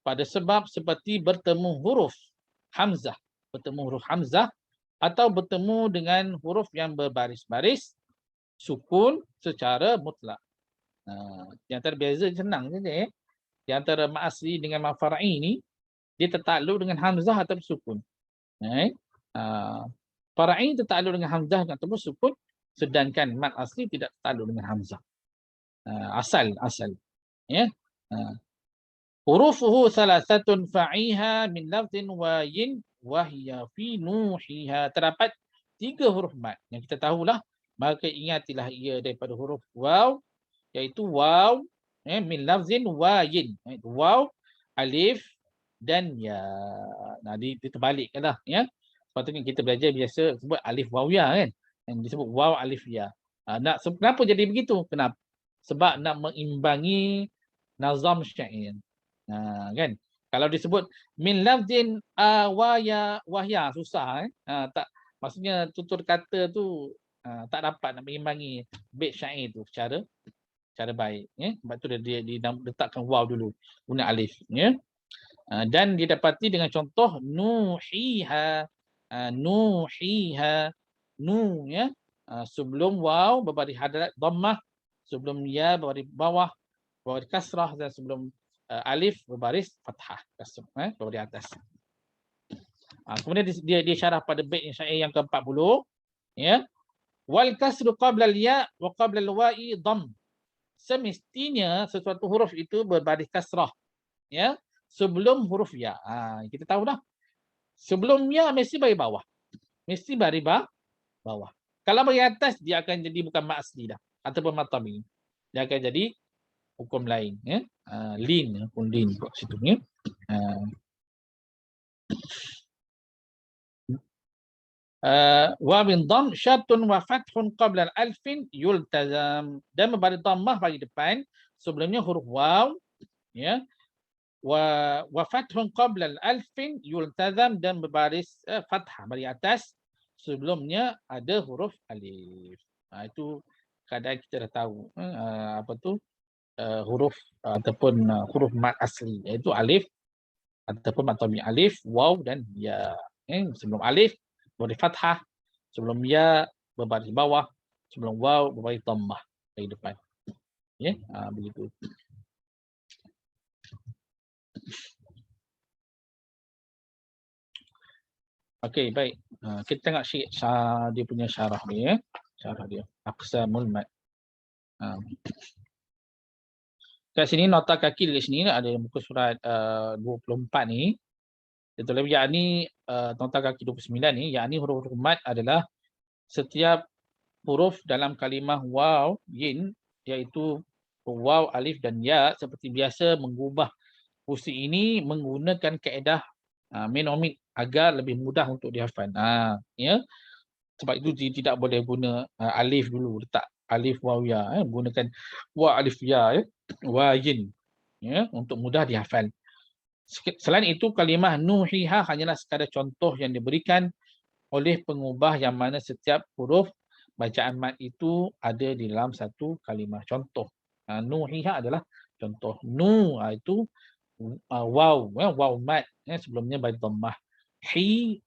pada sebab seperti bertemu huruf hamzah, atau bertemu dengan huruf yang berbaris-baris sukun secara mutlak. Di antara beza senang saja ya. Di antara mat asli dengan mat far'i ni, dia tertakluk dengan hamzah atau sukun. Far'i tertakluk dengan hamzah ataupun sukun, sedangkan mat asli tidak tertakluk dengan hamzah. Asal ya. Hurufuhu salasatun fa'iha min lafzin wa yin wa hiya fi nuhiha. Terdapat 3 huruf mat yang kita tahulah, maka ingatilah ia daripada huruf waw, iaitu waw min lafzin wa yin, waw, alif dan ya. Nah, diterbalikkanlah ya. Sepatutnya kita belajar biasa sebut alif waw ya kan. Yang disebut waw alif ya. Kenapa jadi begitu? Kenapa? Sebab nak mengimbangi nazam syair. Kan? Kalau disebut min lafzin wahya susah tak, maksudnya tutur kata tu tak dapat nak mengimbangi bait syair tu secara baik ya. Sebab tu dia letakkan waw dulu, guna alif ya. Dan didapati dengan contoh nuhiha, nu ya, sebelum waw berbaris hadarat dhammah, sebelum ya berbaris bawah berbaris kasrah, dan sebelum alif berbaris fathah kasrah berbaris atas. Kemudian dia syarah pada bait syair yang ke-40 ya. Wal kasru qabla al-ya wa qabla al-wa'i dhamm. Semestinya sesuatu huruf itu berbaris kasrah ya sebelum huruf ya. Kita tahu dah. Sebelum ya mesti bagi bawah. Mesti bagi bawah. Kalau bagi atas dia akan jadi bukan mat asli dah ataupun mat tabi'i. Dia akan jadi hukum lain ya. Lin pun lin kat situ ya. Wa min dhamm syartun wa fathun qabla al-alfin yultazam. Dan memberi dhammah bagi depan sebelumnya huruf waw ya. Wa fathun qabla al-alfin yultazam, dan berbaris fathah bagi atas sebelumnya ada huruf alif. Itu kadang kita dah tahu apa tu huruf ataupun huruf mat asli, iaitu alif ataupun mat tabi'i, alif, waw dan ya. Sebelum alif berbaris fathah, sebelum ya berbaris bawah, sebelum waw berbaris dhammah dari depan. Ya, begitu. Okey, baik. Kita tengok sikit dia punya syarah dia ya. Syarah dia. Aqsamul mat. Kat sini nota kaki di sini ada muka surat 24 ni. Dia tulis yakni nota kaki 29 ni, yakni huruf mat adalah setiap huruf dalam kalimah waw, yin, iaitu waw, alif dan ya, seperti biasa mengubah fungsi ini menggunakan kaedah menomik agar lebih mudah untuk dihafal. Ya. Sebab itu tidak boleh guna alif dulu, letak alif waw ya, gunakan wa alif ya, wa yin ya, untuk mudah dihafal. Selain itu kalimah nuhiha hanyalah sekadar contoh yang diberikan oleh pengubah yang mana setiap huruf bacaan mat itu ada di dalam satu kalimah. Contoh nuhiha adalah contoh. Nu itu waw, waw mat sebelumnya bagi dhammah. Hi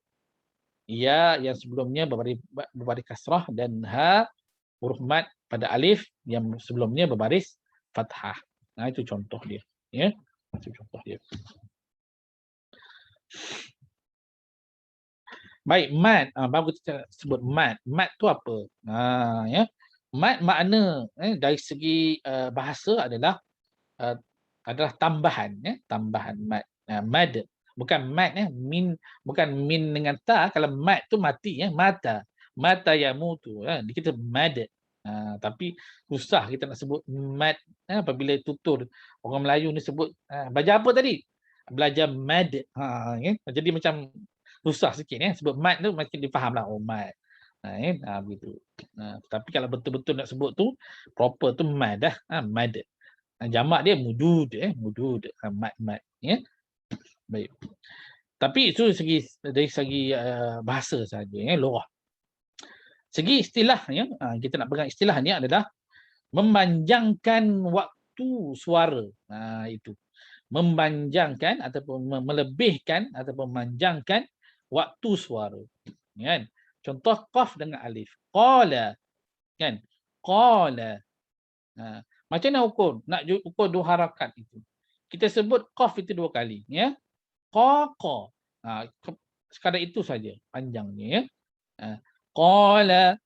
ya yang sebelumnya berbaris kasrah, dan ha huruf mat pada alif yang sebelumnya berbaris fathah. Itu contoh dia ya. Itu contoh dia. Baik, mat. Baru kita sebut mat. Mat tu apa? Ya. Mat makna dari segi bahasa adalah adalah tambahan, ya, tambahan mad. Mad bukan mad, min, bukan min dengan ta. Kalau mad tu mati, ya, mata yamutu, kita mad. Tapi susah kita nak sebut mad apabila tutur. Orang Melayu ni sebut belajar apa tadi? Belajar mad. Ya. Jadi macam susah sikit, ya. Sebut mad tu macam difahamlah, oh mad. Begitu. Tapi kalau betul-betul nak sebut tu proper tu mad dah, mad. Jamak dia mudud, mudud, mad, ya. Baik. Tapi itu dari segi bahasa saja, ya, lughah. Segi istilahnya, kita nak pegang istilah ni adalah memanjangkan waktu suara. Itu. Memanjangkan ataupun melebihkan ataupun memanjangkan waktu suara. Kan? Contoh qaf dengan alif. Qala. Kan? Qala. Macam mana ukur? Nak ukur dua harakat itu. Kita sebut qaf itu 2 kali, ya. Qa. Sekadar itu saja panjangnya, ya. Qala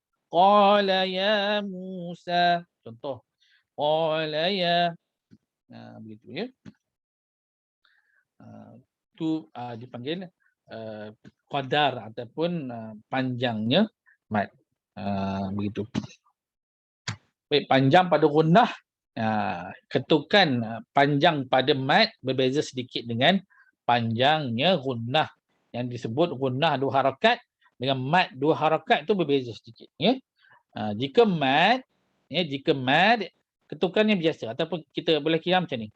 ya Musa. Contoh. Qala ya. Begitu, ya. Itu dipanggil qadar ataupun panjangnya mad. Begitu. Baik, panjang pada gunnah, ketukan panjang pada mad berbeza sedikit dengan panjangnya gunnah. Yang disebut gunnah 2 harakat dengan mad 2 harakat itu berbeza sedikit, ya. Jika mad, ketukannya biasa ataupun kita boleh kira macam ni.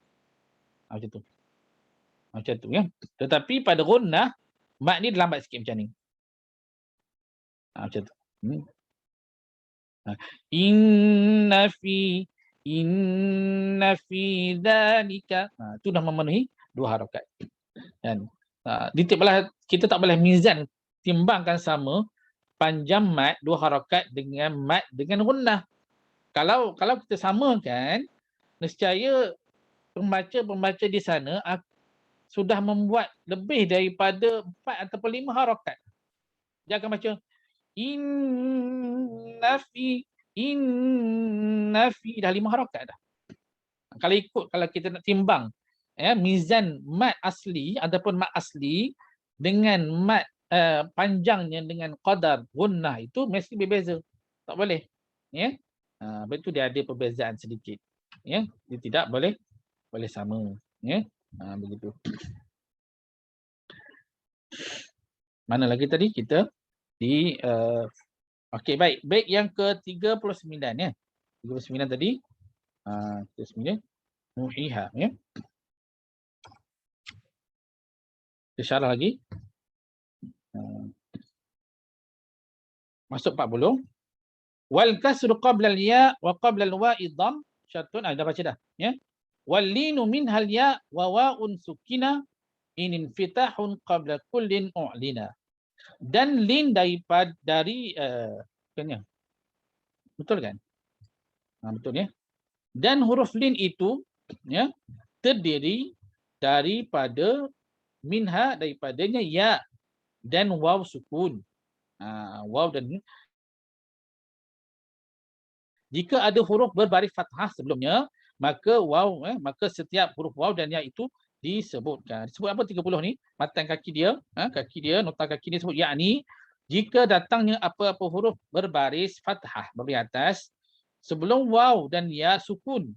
Macam tu. Macam tu, ya. Tetapi pada gunnah mad ni lambat sikit macam ni. Macam tu. Inna fi dzalika. Itu dah memenuhi 2 harakat. Dan kita tak boleh mizan, timbangkan sama panjang mad 2 harakat dengan mad dengan gunnah. Kalau kita samakan, nescaya pembaca di sana sudah membuat lebih daripada 4 ataupun 5 harakat. Dia akan baca inna fi dah 5 harakat dah. Kalau kita nak timbang, mizan mad asli ataupun mad asli dengan mad panjangnya dengan qadar gunnah itu mesti berbeza. Tak boleh, ya. Betul, dia ada perbezaan sedikit, ya. Dia tidak boleh sama, ya. Begitu. Mana lagi tadi kita di okey, baik yang ke-39, ya. 39 tadi. 39 muhiha, ya. Kita syarah lagi. Masuk 40. Wal kasru qabla al-ya wa qabla al-wa'i dham syartun. Dah baca dah, ya. Wal linu minhal ya wa wa'un sukina in infitahun qabla kullin u'lina. Dan lin dari betul kan? Betul, ya. Dan huruf lin itu, ya, terdiri daripada minha, daripadanya ya dan waw sukun. Waw dan jika ada huruf berbaris fathah sebelumnya, maka maka setiap huruf waw dan ya itu disebutkan. Disebut apa 30 ni? Matan kaki dia, nota kaki dia sebut yakni jika datangnya apa-apa huruf berbaris fathah beri atas sebelum waw dan ya sukun,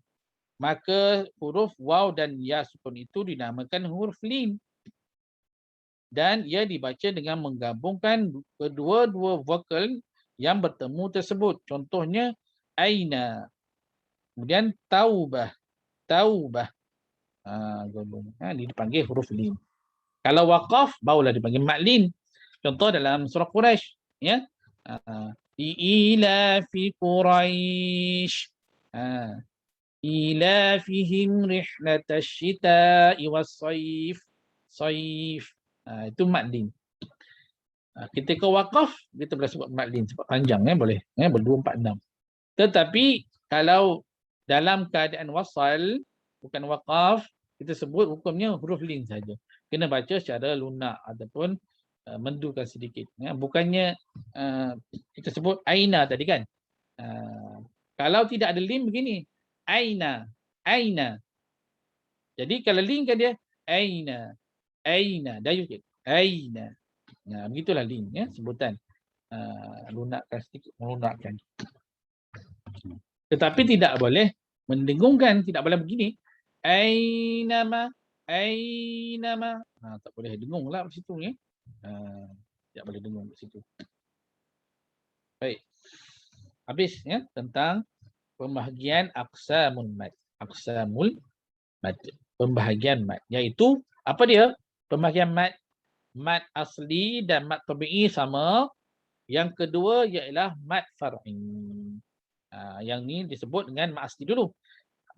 maka huruf waw dan ya sukun itu dinamakan huruf lin. Dan ia dibaca dengan menggabungkan kedua-dua vokal yang bertemu tersebut. Contohnya aina. Kemudian taubah. Ini dipanggil huruf lin. Kalau waqaf barulah dipanggil mad lin. Contoh dalam surah Quraisy, ya. Ila fi Quraisy. Ilafihim rihlatash shita'i was-sayf. Itu mad lin. Ketika waqaf kita boleh sebut mad lin sebab panjang, boleh, ber-2, 4, 6. Tetapi kalau dalam keadaan wasal bukan waqaf, kita sebut hukumnya huruf lin saja. Kena baca secara lunak ataupun mendukan sedikit. Bukannya kita sebut aina tadi kan. Kalau tidak ada lin begini. Aina. Jadi kalau lin kan dia aina, aina, dayu je. Aina. Nah, begitulah lin ya, sebutan. Lunakkan sedikit, melunakkan. Tetapi tidak boleh mendengungkan, tidak boleh begini. Ainama, ainama. Tak boleh dengunglah di situ ya. Tidak boleh dengung di situ. Baik. Habis ya tentang pembahagian aqsamul mad. Aqsamul mad. Pembahagian mad, iaitu apa dia? Pembahagian mad. Mad asli dan mad tabi'i sama. Yang kedua ialah mad far'i. Yang ni disebut dengan mad asli dulu.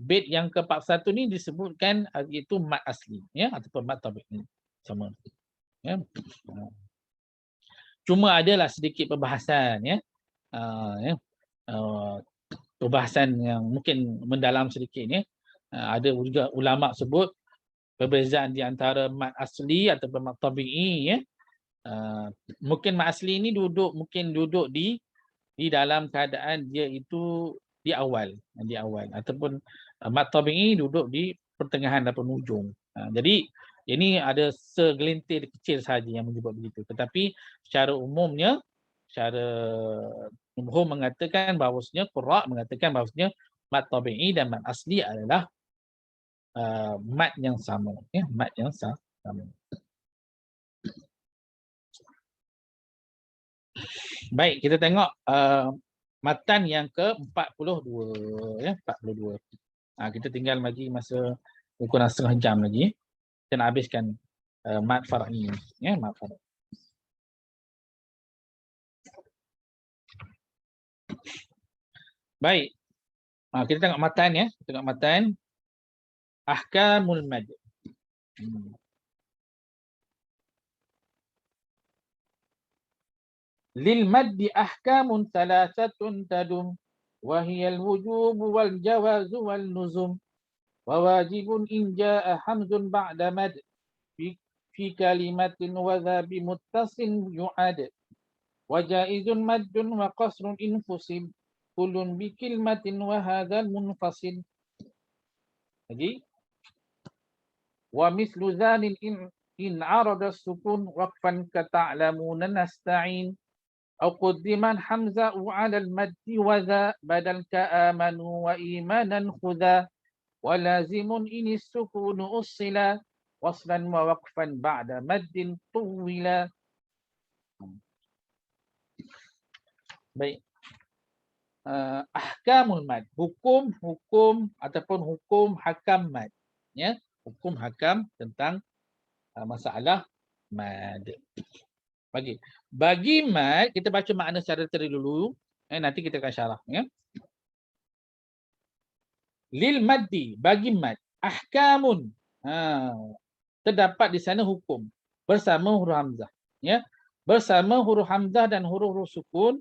Bait yang ke-41 ni disebutkan iaitu mad asli ya ataupun mad tabi'i. Sama. Ya. Cuma adalah sedikit perbahasan ya. Perbahasan yang mungkin mendalam sedikit ni. Ada juga ulama sebut perbezaan di antara mad asli ataupun mad tabi'i ya. Mungkin mad asli ni duduk di dalam keadaan dia itu di awal ataupun mad tabi'i duduk di pertengahan dan penghujung. Jadi ini ada segelintir kecil sahaja yang menyebut begitu, tetapi secara umum mengatakan bahawasanya qurra mengatakan bahawasanya mad tabi'i dan mad asli adalah mad yang sama ya, mad yang sama. Baik, kita tengok matan yang ke-42 ya, 42. Kita tinggal lagi masa ukuran setengah jam lagi. Kita nak habiskan mad far'i ya, mad far'i. Baik. Kita tengok matan ya, kita tengok matan ahkamul mad. Lil maddi ahkamun thalathatun tadum wa hiya al-wujub wal jawaz wal nuzum wa wajibun in jaa hamzun ba'da mad fi kalimatin wa dha bi muttasin yu'ad wa jaizun maddun wa qasrun in fusil kullun bi kalimatin wa hadzal munfasil. Jadi wa mislu dhalin in arada sukun waqfan ka ta'lamuna nasta'in أو قدم حمزة على المد وذا بدل كآمنوا وإيمانا خذا ولازم إن السكون أصلا وصلا ووقفا بعد مد طولا. Baik. Ahkamul mad, hukum ataupun hukum hakam mad ya, hukum hakam tentang masalah mad. Bagi mad, kita baca makna secara terlebih dulu. Nanti kita akan syarah. Ya. Lil maddi, bagi mad. Ahkamun. Terdapat di sana hukum. Bersama huruf hamzah. Ya. Bersama huruf hamzah dan huruf-huruf sukun.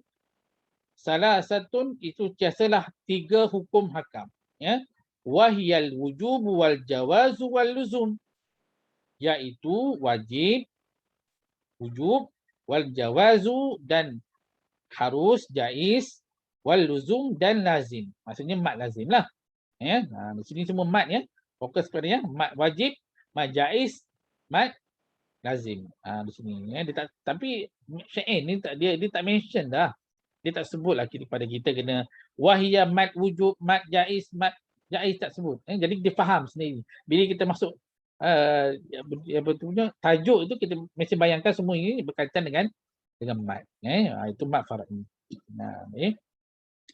Salah satu itu biasalah 3 hukum hakam. Ya. Wahiyal wujubu wal jawazu wal luzum. Iaitu wajib, wujub, wal jawazu dan harus, jaiz, wal luzum dan lazim. Maksudnya mad lazim lah. Ya, di sini semua mad ya. Fokus kepadanya mad wajib, mad jaiz, mad lazim. Di sini ya. Dia tak, tapi syair ni tak, dia tak mention dah. Dia tak sebut lagi kepada kita kena wahiyah mad wujub, mad jaiz tak sebut. Jadi dia faham sendiri. Bila kita masuk betulnya tajuk itu kita mesti bayangkan semua ini berkaitan dengan mad. Itu mad far'i.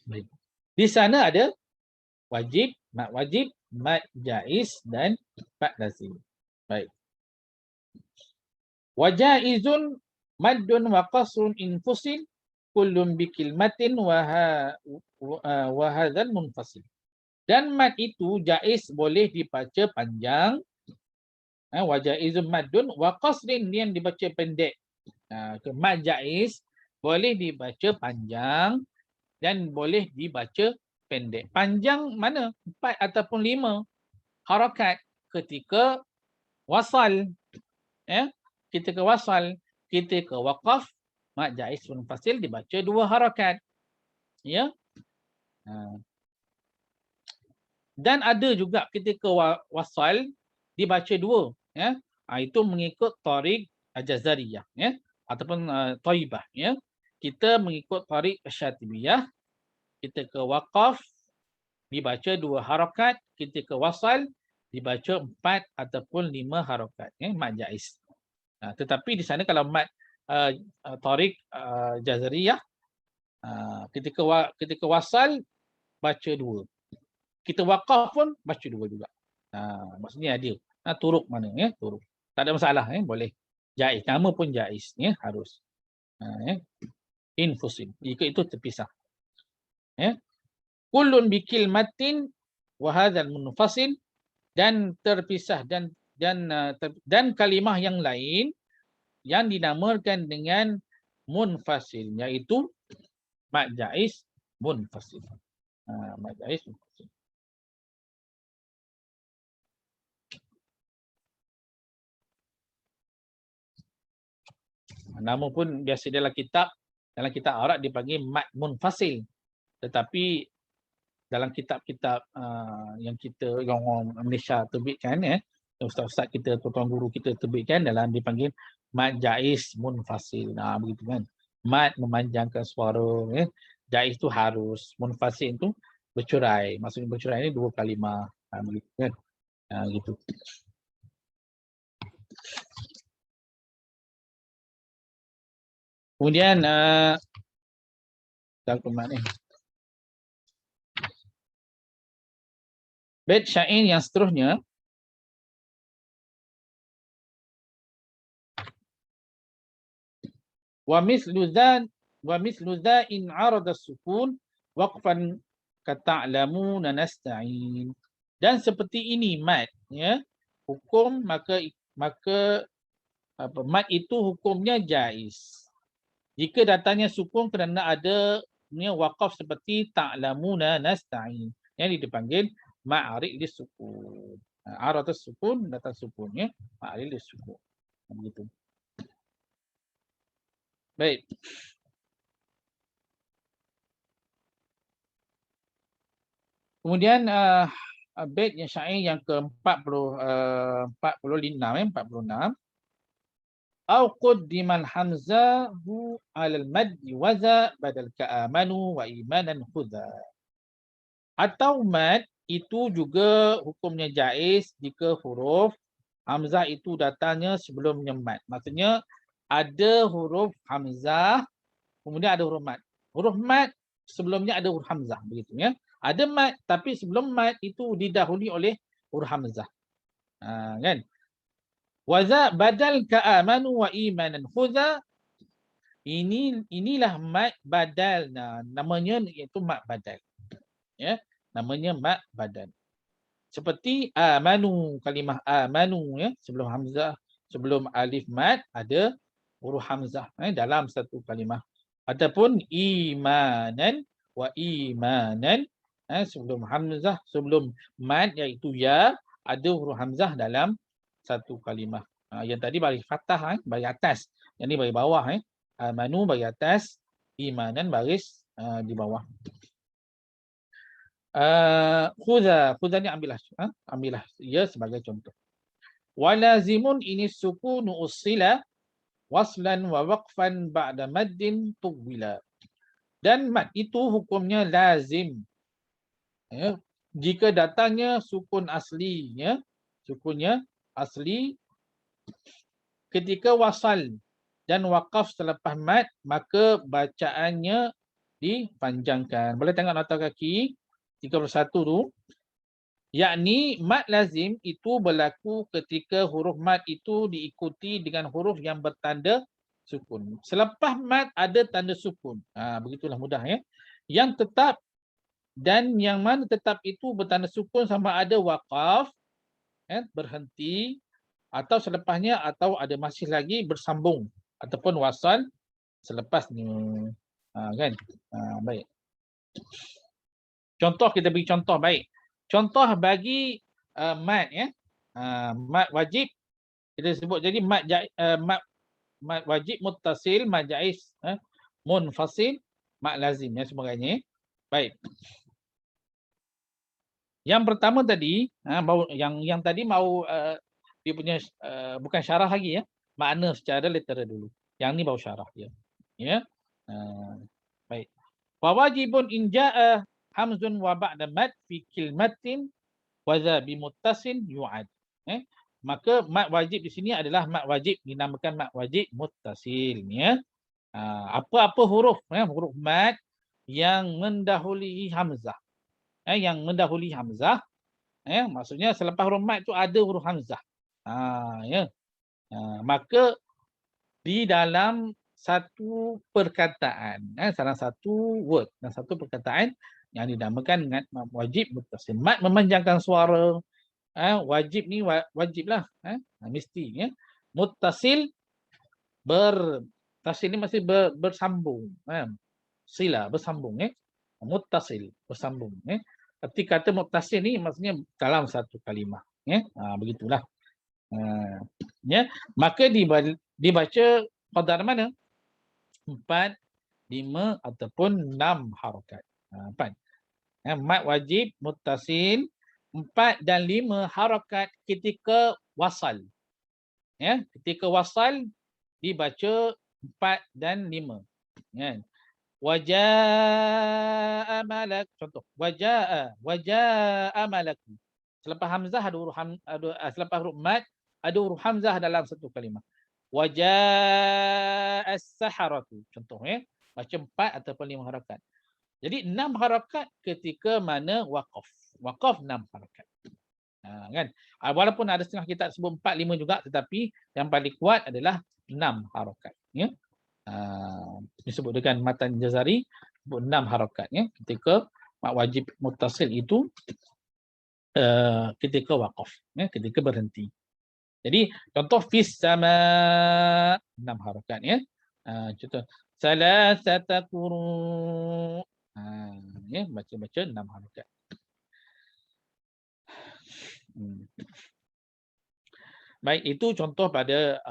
Baik. Di sana ada wajib, mad jaiz dan mad lazim. Baik. Wa jaizun maddun wa qasrun in fusil kullun bi kilmatin wa hadzal munfasil. Dan mad itu jaiz boleh dibaca panjang. Wa jaizun maddun wa qasrin yang dibaca pendek. Mad jaiz boleh dibaca panjang dan boleh dibaca pendek. Panjang mana? 4 ataupun 5 harakat ketika wasal. Ya, ketika wasal, ketika waqaf, mad jaiz munfasil dibaca 2 harakat. Ya. Dan ada juga ketika wasal dibaca dua, ya. Itu mengikut Thariq Al-Jazariyah, ya, ataupun Thaibah, ya. Kita mengikut Thariq Asy-Syatibiyah, kita ke waqaf dibaca 2 harakat, kita ke wasal dibaca 4 ataupun 5 harakat, ya, mad jaiz. Tetapi di sana kalau mad Thariq Jazariyah, ketika wasal baca 2. Kita waqaf pun baca 2 juga. Maksudnya adil. Turuk mana, ya, turuk. Tak ada masalah, ya, boleh. Jaiz, nama pun jaiz, ya, harus. Ya. Infusil. Jika itu terpisah. Ya. Kullun bikilmatin wa hadzal munfasil, dan terpisah dan kalimah yang lain yang dinamakan dengan munfasil, iaitu mad jaiz munfasil. Mad jaiz munfasil. Nama pun biasa dalam kitab Arab dipanggil mad munfasil. Tetapi dalam kitab-kitab yang orang Malaysia terbitkan, ya, ustaz-ustaz kita, tuan guru kita terbitkan, dalam dipanggil mad jaiz munfasil. Begitu kan. Mad memanjangkan suara, ya. Jaiz tu harus, munfasil tu bercerai. Maksudnya bercerai ni 2 kalimah. Begitu kan. Gitu. Kemudian bait syair yang seterusnya, wa mislu dha in arada sukun waqfan kata'lamuna nasta'in. Dan seperti ini mad, ya, hukum maka mad itu hukumnya jaiz jika datangnya sukun kerana ada waqaf seperti ta'lamuna nasta'in, yang dipanggil ma'arid lisukun. Arada sukun, datang sukun, ya, ma'arid lisukun. Begitu. Baik. Kemudian bait yang syair yang ke-46. Au quddimal hamzahu 'alal maddi waza badal ka'amanu wa imanan khudha. Atau mad itu juga hukumnya jaiz jika huruf hamzah itu datangnya sebelumnya mad. Maksudnya ada huruf hamzah, kemudian ada huruf mad. Huruf mad sebelumnya ada huruf hamzah, begitu, ya. Ada mad, tapi sebelum mad itu didahului oleh huruf hamzah. Kan? Waza badal ka'amanu wa imanan khudha. Inilah mad badal. Namanya iaitu mad badal. Ya, namanya mad badal. Seperti amanu, kalimah amanu, ya, sebelum hamzah, sebelum alif mad ada huruf hamzah, dalam satu kalimah. Ataupun imanan wa imanan, sebelum hamzah, sebelum mad iaitu ya, ada huruf hamzah dalam satu kalimah. Yang tadi baris fathah, baris atas. Yang ni baris bawah. Amanu baris atas, imanan baris di bawah. Khudha ni ambillah ia sebagai contoh. Walazimun ini sukunu usila waslan wa waqfan ba'da maddin tuwila. Dan mad itu hukumnya lazim, ya, jika datangnya sukun asli, ya, sukunnya asli ketika wasal dan waqaf selepas mad, maka bacaannya dipanjangkan. Boleh tengok nota kaki 31 tu. Yakni mad lazim itu berlaku ketika huruf mad itu diikuti dengan huruf yang bertanda sukun. Selepas mad ada tanda sukun. Begitulah mudah, ya. Yang tetap dan yang mana tetap itu bertanda sukun sama ada waqaf, berhenti, atau selepasnya, atau ada masih lagi bersambung, ataupun wasal selepasnya. Kan? Baik. Contoh, kita beri contoh, baik. Contoh bagi mad, ya. Mad wajib kita sebut jadi mad wajib muttasil, mad jaiz munfasil, mad lazim, ya, sebagainya. Baik. Yang pertama tadi, yang tadi mau dia punya bukan syarah lagi ya, makna secara literal dulu. Yang ni baru syarah dia. Ya. Baik. Wa wajibun in jaa hamzun wa ba'da mad fi kalimatin wa za bi muttasin yu'ad. Maka mad wajib di sini adalah mad wajib, dinamakan mad wajib muttasil ya. Apa-apa huruf huruf mad yang mendahului hamzah. Yang mendahului hamzah, maksudnya selepas huruf mad itu ada huruf hamzah. Ya. Maka di dalam satu perkataan, salah satu word dan satu perkataan yang dinamakan dengan mad wajib muttasil. Mad memanjangkan suara, wajib ni wajiblah, mesti ya. Muttasil tasil ni masih bersambung, sila bersambung ya. Muttasil bersambung ya. Arti kata muttasil ni maksudnya dalam satu kalimah ya. Begitulah. Ya, maka dibaca qadar mana? 4, 5 ataupun 6 harakat. 4. Mad wajib muttasil 4 dan 5 harakat ketika wasal. Ya, ketika wasal dibaca 4 dan 5. Ya. Wajaa malak, contoh. Wajaa malaku. Selepas hamzah ada huruf selepas huruf mad ada huruf hamzah dalam satu kalimah. Wajaa as-saharatu. Contoh ya. Baca 4 ataupun 5 harakat. Jadi 6 harakat ketika mana waqaf. Waqaf 6 harakat. Kan? Walaupun ada setengah kitab sebut 4, 5 juga, tetapi yang paling kuat adalah 6 harakat. Ya. Disebut dengan matan Jazari, sebut 6 harakat. Ya. Ketika mad wajib muttasil itu ketika waqaf. Ya. Ketika berhenti. Jadi contoh fis sama 6 harakat ya. Contoh salasata quru. Ya, baca 6 harakat. Baik, itu contoh pada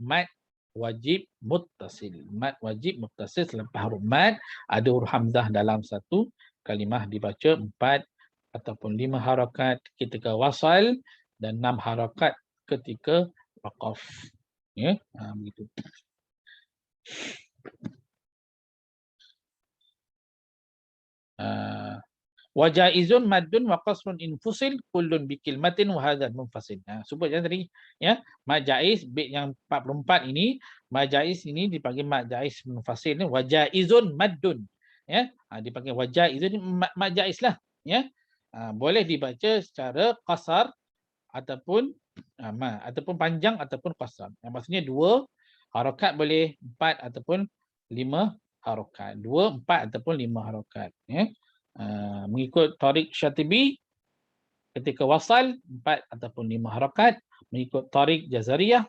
mad wajib muttasil. Mad wajib muttasil selepas huruf mad ada huruf hamzah dalam satu kalimah dibaca 4 ataupun 5 harakat ketika wasal dan 6 harakat ketika waqaf. Ya, begitu. Wa jaizun maddun wa qasrun infusil kullun bi kilmatin wa hadzal munfasil. Sebut yang tadi ya, mad jaiz bait yang 44 ini, mad jaiz ini dipanggil mad jaiz munfasil ni wa jaizun maddun ya. Dipanggil wa jaizun mad jaiz lah ya. Boleh dibaca secara qasar ataupun panjang ataupun qasar. Yang maksudnya 2 harakat boleh, 4 ataupun 5 harakat. 2, 4 ataupun 5 harakat ya. Mengikut Tariq Syatibi ketika wasal 4 ataupun 5 harakat, mengikut Tariq Jazariyah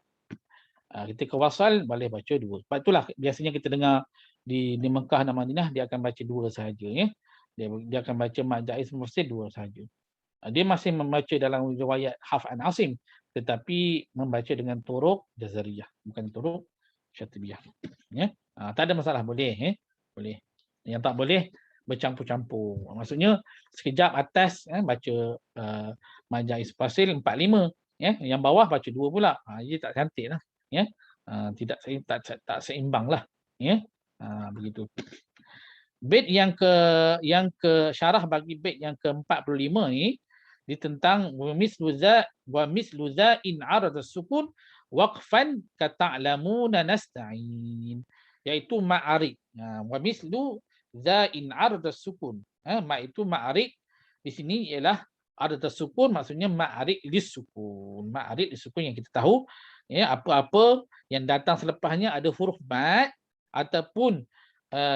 ketika wasal boleh baca 2. Sebab itulah biasanya kita dengar di Mekah dan Madinah dia akan baca 2 sahaja ya. Dia akan baca mad jaiz mufassil 2 sahaja. Dia masih membaca dalam riwayat Hafs an Asim tetapi membaca dengan turuq Jazariyah bukan turuq Syatibiyah ya. Tak ada masalah, boleh boleh. Yang tak boleh bercampur-campur. Maksudnya sekejap atas baca mad jaiz fasil 4 5 ya, yang bawah baca 2 pula. Dia tak cantiklah ya. Tidak tak seimbanglah ya. Begitu. Bait yang ke syarah bagi bait yang ke-45 ni ditentang wa mislu za in arada sukun waqfan ka ta'lamuna nasta'in, iaitu ma'arid. Wa mislu za in arada sukun. Ma itu ma'arid di sini ialah arada sukun, maksudnya ma'arid lisukun. Ma'arid lisukun yang kita tahu ya, apa-apa yang datang selepasnya ada huruf mad ataupun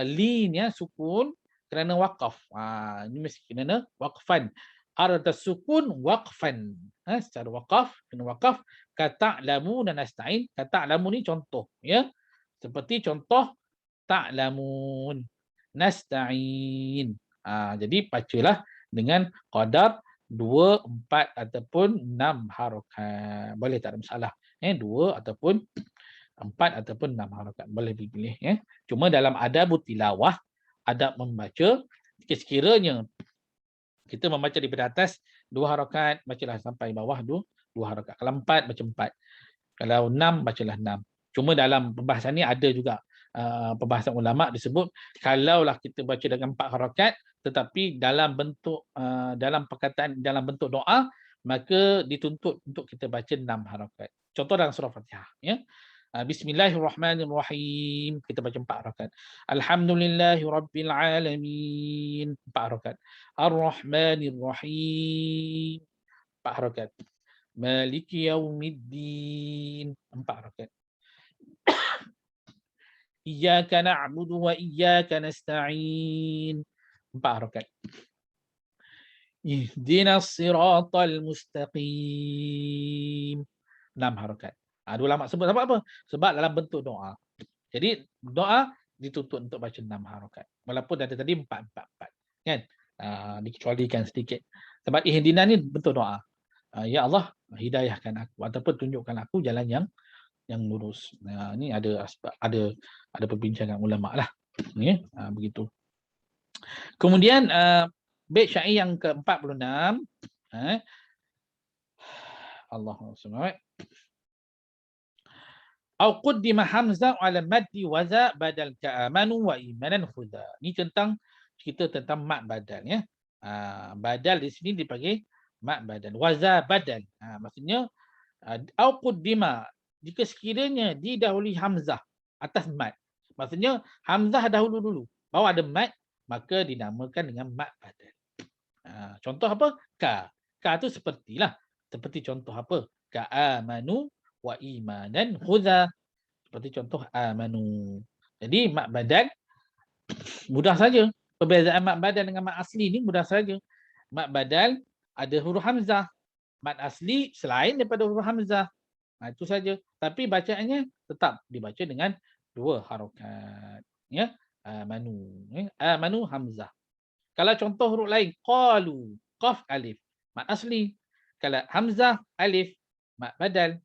lin ya, sukun kerana waqaf. Ini mesti kerana waqfan. Arada sukun waqfan. Secara waqaf, kena waqaf. Kata'lamu dan nasta'in. Kata'lamu ni contoh ya. Seperti contoh ta'lamun, nasta'in. Jadi bacalah dengan qadar 2, 4 ataupun 6 harakat. Boleh, tak ada masalah. 2 ataupun 4 ataupun 6 harakat. Boleh dipilih ya. Cuma dalam adab tilawah, adab membaca, sekiranya kita membaca daripada atas 2 harakat, bacalah sampai bawah 2 harakat. Kalau 4 baca 4. Kalau 6 bacalah 6. Cuma dalam pembahasan ni ada juga pembahasan ulama disebut kalaulah kita baca dengan 4 harakat tetapi dalam bentuk dalam perkataan dalam bentuk doa, maka dituntut untuk kita baca 6 harakat. Contoh dalam surah Fatihah, ya. Bismillahirrahmanirrahim, kita baca 4 harakat. Alhamdulillahirabbil alamin, 4 harakat. Ar-Rahmanir-Rahim, 4 harakat. Maliki yaumiddin, 4 harakat. Iyyaka na'budu wa iyyaka nasta'in, 4 harakat. Ihdinas siratal mustaqim, 6 harakat. Ada ulama sebut sebab apa? Sebab dalam bentuk doa. Jadi doa dituntut untuk baca 6 harakat. Walaupun ada tadi 4, 4, 4. Kan? Dikecualikan sedikit. Sebab ihdina ni bentuk doa. Ya Allah, hidayahkan aku ataupun tunjukkan aku jalan yang lurus. Ni ada perbincangan ulama lah. Ya, begitu. Kemudian bait syair yang ke-46. Allahumma salli au qaddima hamzah ala maddi waza badal ka'amanu wa imanan khuda. Ni tentang cerita tentang mat badal, ya. Badal di sini dipanggil mat badal. Waza badal. Maksudnya au qaddima, jika sekiranya didahului hamzah atas mat. Maksudnya hamzah dahulu, baru ada mat, maka dinamakan dengan mat badal. Contoh apa? Ka. Ka tu sepertilah. Seperti contoh apa? Ka'amanu wa imanan khudha. Seperti contoh amanu. Jadi mat badal mudah saja. Perbezaan mat badal dengan mat asli ni mudah saja. Mat badal ada huruf hamzah. Mat asli selain daripada huruf hamzah. Itu saja. Tapi bacaannya tetap dibaca dengan 2 harakat. Ya, amanu. Amanu hamzah. Kalau contoh huruf lain, qalu, qaf alif, mat asli. Kalau hamzah alif, mat badal.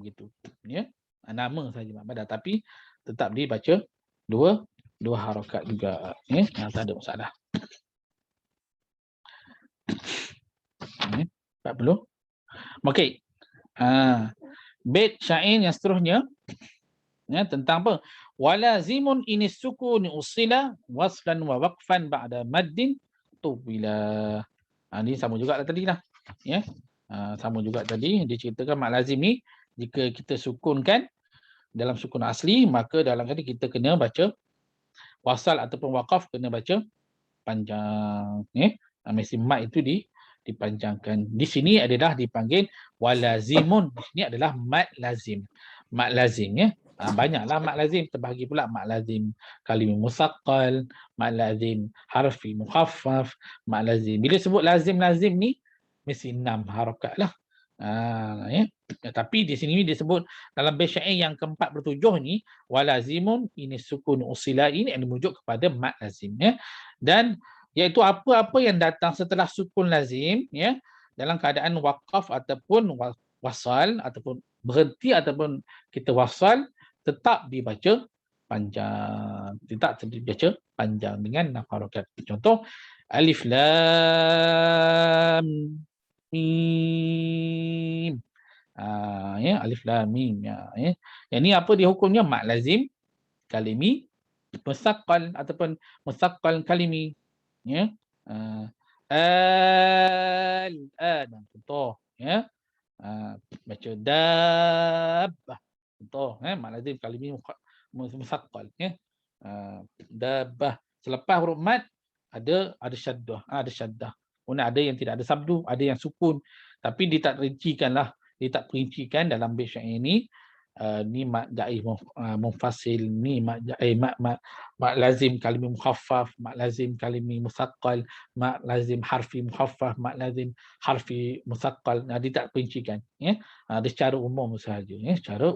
Begitu. Ya. Nama saja mat badal, tapi tetap dibaca 2 harakat juga. Ya. Tak ada masalah. 40. Okey. Bait syair yang seterusnya, ya, tentang apa? Walazimun inis sukun usila waslan wa waqfan ba'da maddin tubila. Ni sama juga tadi lah. Ya. Sama juga tadi diceritakan mak lazim ni jika kita sukunkan dalam sukun asli, maka dalam kali kita kena baca wasal ataupun waqaf kena baca panjang. Ya. Mesti mat itu dipanjangkan. Di sini adalah dipanggil walazimun. Di sini adalah mat lazim. Mat lazim, ya. Banyaklah mat lazim. Terbahagi pula mat lazim kalimi musaqqal, mat lazim harfi mukhaffaf, mat lazim. Bila sebut lazim ni mesti 6 harakat lah. Ya. Tapi di sini disebut dalam bait syair yang ke-47 ni, walazimun ini sukun usila, ini yang merujuk kepada mat lazim, ya. Dan iaitu apa-apa yang datang setelah sukun lazim, ya, dalam keadaan waqaf ataupun wasal ataupun berhenti ataupun kita wasal, tetap dibaca panjang. Tetap dibaca panjang dengan 6 harakat. Contoh alif lam mim. Ya, alif lam mim, ya. Yang ni apa dia hukumnya? Mat lazim kalimi musaqqal ataupun musaqqal kalimi. Ya. Al-an, contoh, ya. Baca dabbah, contoh, mat lazim kalimi musaqqal, ya. Dabbah, selepas huruf mat ada syaddah, ada syaddah. Kemudian ada yang tidak ada sabdu, ada yang sukun, tapi dia tak perincikan dalam bait syair ini. Ni mat jaih munfasil, ni mat lazim kalimi mukhaffaf, mat lazim kalimi musaqqal, mat lazim harfi mukhaffaf, mat lazim harfi musaqqal. Dia tak perincikan, ya. Dia secara umum sahaja, ya, secara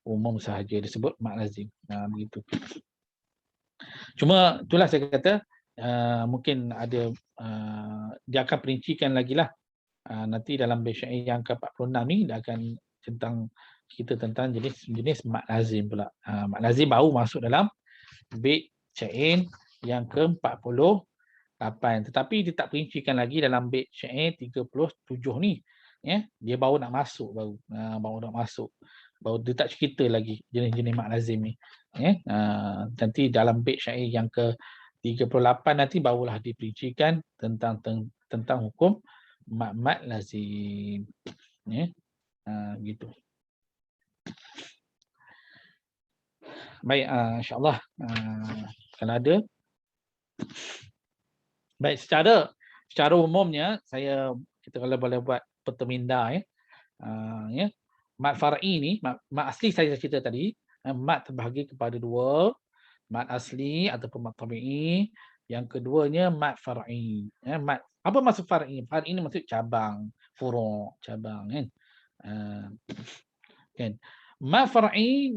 umum sahaja disebut mat lazim. Begitu. Cuma itulah saya kata mungkin ada dia akan perincikan lagi lah. Nanti dalam bait syair yang ke-46 ni dia akan cerita tentang jenis mat lazim pula. Mat lazim baru masuk dalam bait syair yang ke-48 8. Tetapi dia tak perincikan lagi dalam bait syair 37 ni. Ya, dia baru nak masuk baru. Baru nak masuk. Baru dia tak cerita lagi jenis-jenis mat lazim ni. Ya, nanti dalam bait syair yang ke 38 nanti barulah diperincikan tentang hukum mat lazim. Ya. Gitu. Baik, insya-Allah kalau ada. Baik, secara umumnya kita kalau boleh buat peta minda ya. Mat far'i ni, mat asli saya cerita tadi, mat terbahagi kepada dua, mat asli ataupun mat tabi'i. Yang keduanya mat far'i. Apa maksud far'i? Far'i ni maksud cabang, furu', cabang kan. Kan. Mat far'i,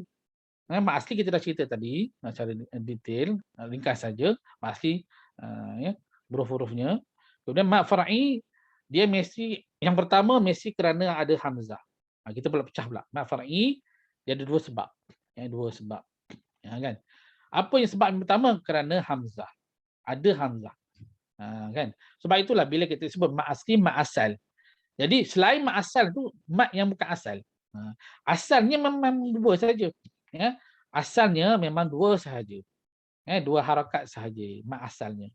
mat asli kita dah cerita tadi secara detail, ringkas saja. Mat asli ya, huruf-hurufnya. Kemudian mat far'i dia mesti yang pertama mesti kerana ada hamzah. Kita pula pecah pula. Mat far'i dia ada dua sebab. Dua sebab. Ya, kan? Apa yang sebab yang pertama? Kerana hamzah. Ada hamzah. Kan? Sebab itulah bila kita sebut mat asli, mat asal. Jadi selain mat asal tu mat yang bukan asal. Asalnya memang dua saja. Ya. Asalnya memang dua sahaja. Dua harakat sahaja mat asalnya.